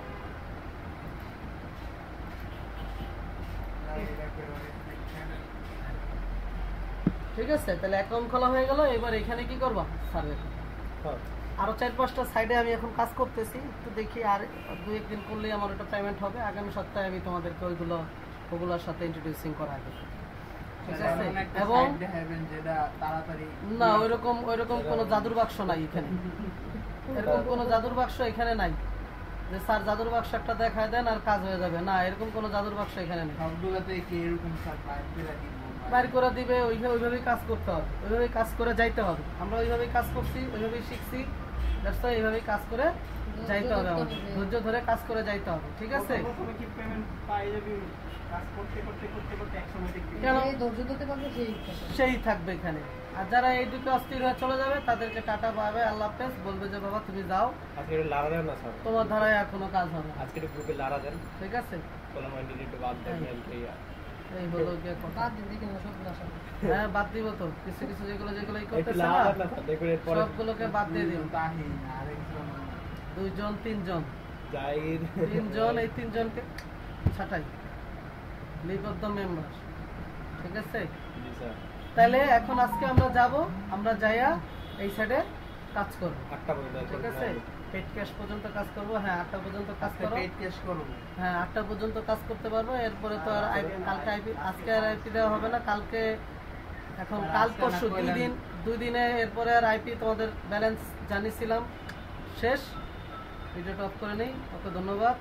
ঠিক আছে, তাহলে অ্যাকাউন্ট খোলা হয়ে গেল। এবার এখানে কি করবা, সার্ভে। আরো 4-5টা সাইডে আমি এখন কাজ করতেছি, একটু দেখি আর 2-1 দিন করলেই আমার ওটা পেমেন্ট হবে। আগামী সপ্তাহে আমি তোমাদেরকে ওগুলোর সাথে ইন্ট্রোডিউসিং করা হবে। ঠিক আছে, এবং না ওইরকম কোনো জাদুর বাক্স নাই এখানে। এরকম কোনো জাদুর বাক্স এখানে নাই যে স্যার জাদুর বাক্স একটা দেখায় দেন আর কাজ হয়ে যাবে। না, এরকম কোনো জাদুর বাক্স এখানে নেই। বাইর করে দিবে, ওইভাবেই কাজ করতে হবে, ওইভাবেই কাজ করে যাইতে হবে। আমরা ওইভাবেই কাজ করছি, ওইভাবেই শিখছি। এইভাবেই কাজ করে যাইতে হবে, আমাদের ধৈর্য ধরে কাজ করে যাইতে হবে। ঠিক আছে, প্রথমে কি পেমেন্ট পাই যাবি, কাজ করতে করতে করতে করতে একসময় দেখবি কেন এই ধৈর্য ধরতে পারবে সেই থাকবে এখানে। আর যারা এই দুটো অস্থির হয়ে চলে যাবে তাদেরকে টাটা পাবে, আল্লাহ হাফেজ, বলবে যে বাবা তুমি যাও, আজকে লারা দেন না স্যার, তোমার ধারায় আর কোনো কাজ হবে না। আজকে গ্রুপে লারা দেন, ঠিক আছে, কোনো মাইন্ডে একটু বাদ দেন এই হলো গিয়ে কথা। বাদ দিন দেখি না সবগুলো আসা হ্যাঁ, বাদ দিব তো, কিছু কিছু যেগুলো ই একটু করতেছে লারা না দেন না স্যার, দেখুন এরপরে সবগুলোকে বাদ দিয়ে দিন। 2 জন 3 জন জাহিদ 3 জন, এই 3 জনকে ছাটাই, লিভ অফ দ্য মেম্বার। ঠিক আছে, জি স্যার। তাহলে এখন আজকে আমরা যাব, আমরা যাইয়া এই সাইডে কাজ করব। 8টা পর্যন্ত ঠিক আছে, পেড ক্যাশ পর্যন্ত কাজ করব। হ্যাঁ, 8টা পর্যন্ত কাজ করব। হ্যাঁ, 8টা পর্যন্ত কাজ করতে পারবো। এরপরে তো আর কালকে আইপি, আজকে আর আইপি দেওয়া হবে না, কালকে, এখন কাল পরশু 2 দিনে এরপরে আর আইপি তোমাদের ব্যালেন্স জানিয়েছিলাম শেষ। ভিডিওটা অফ করে নেই। ওকে, ধন্যবাদ।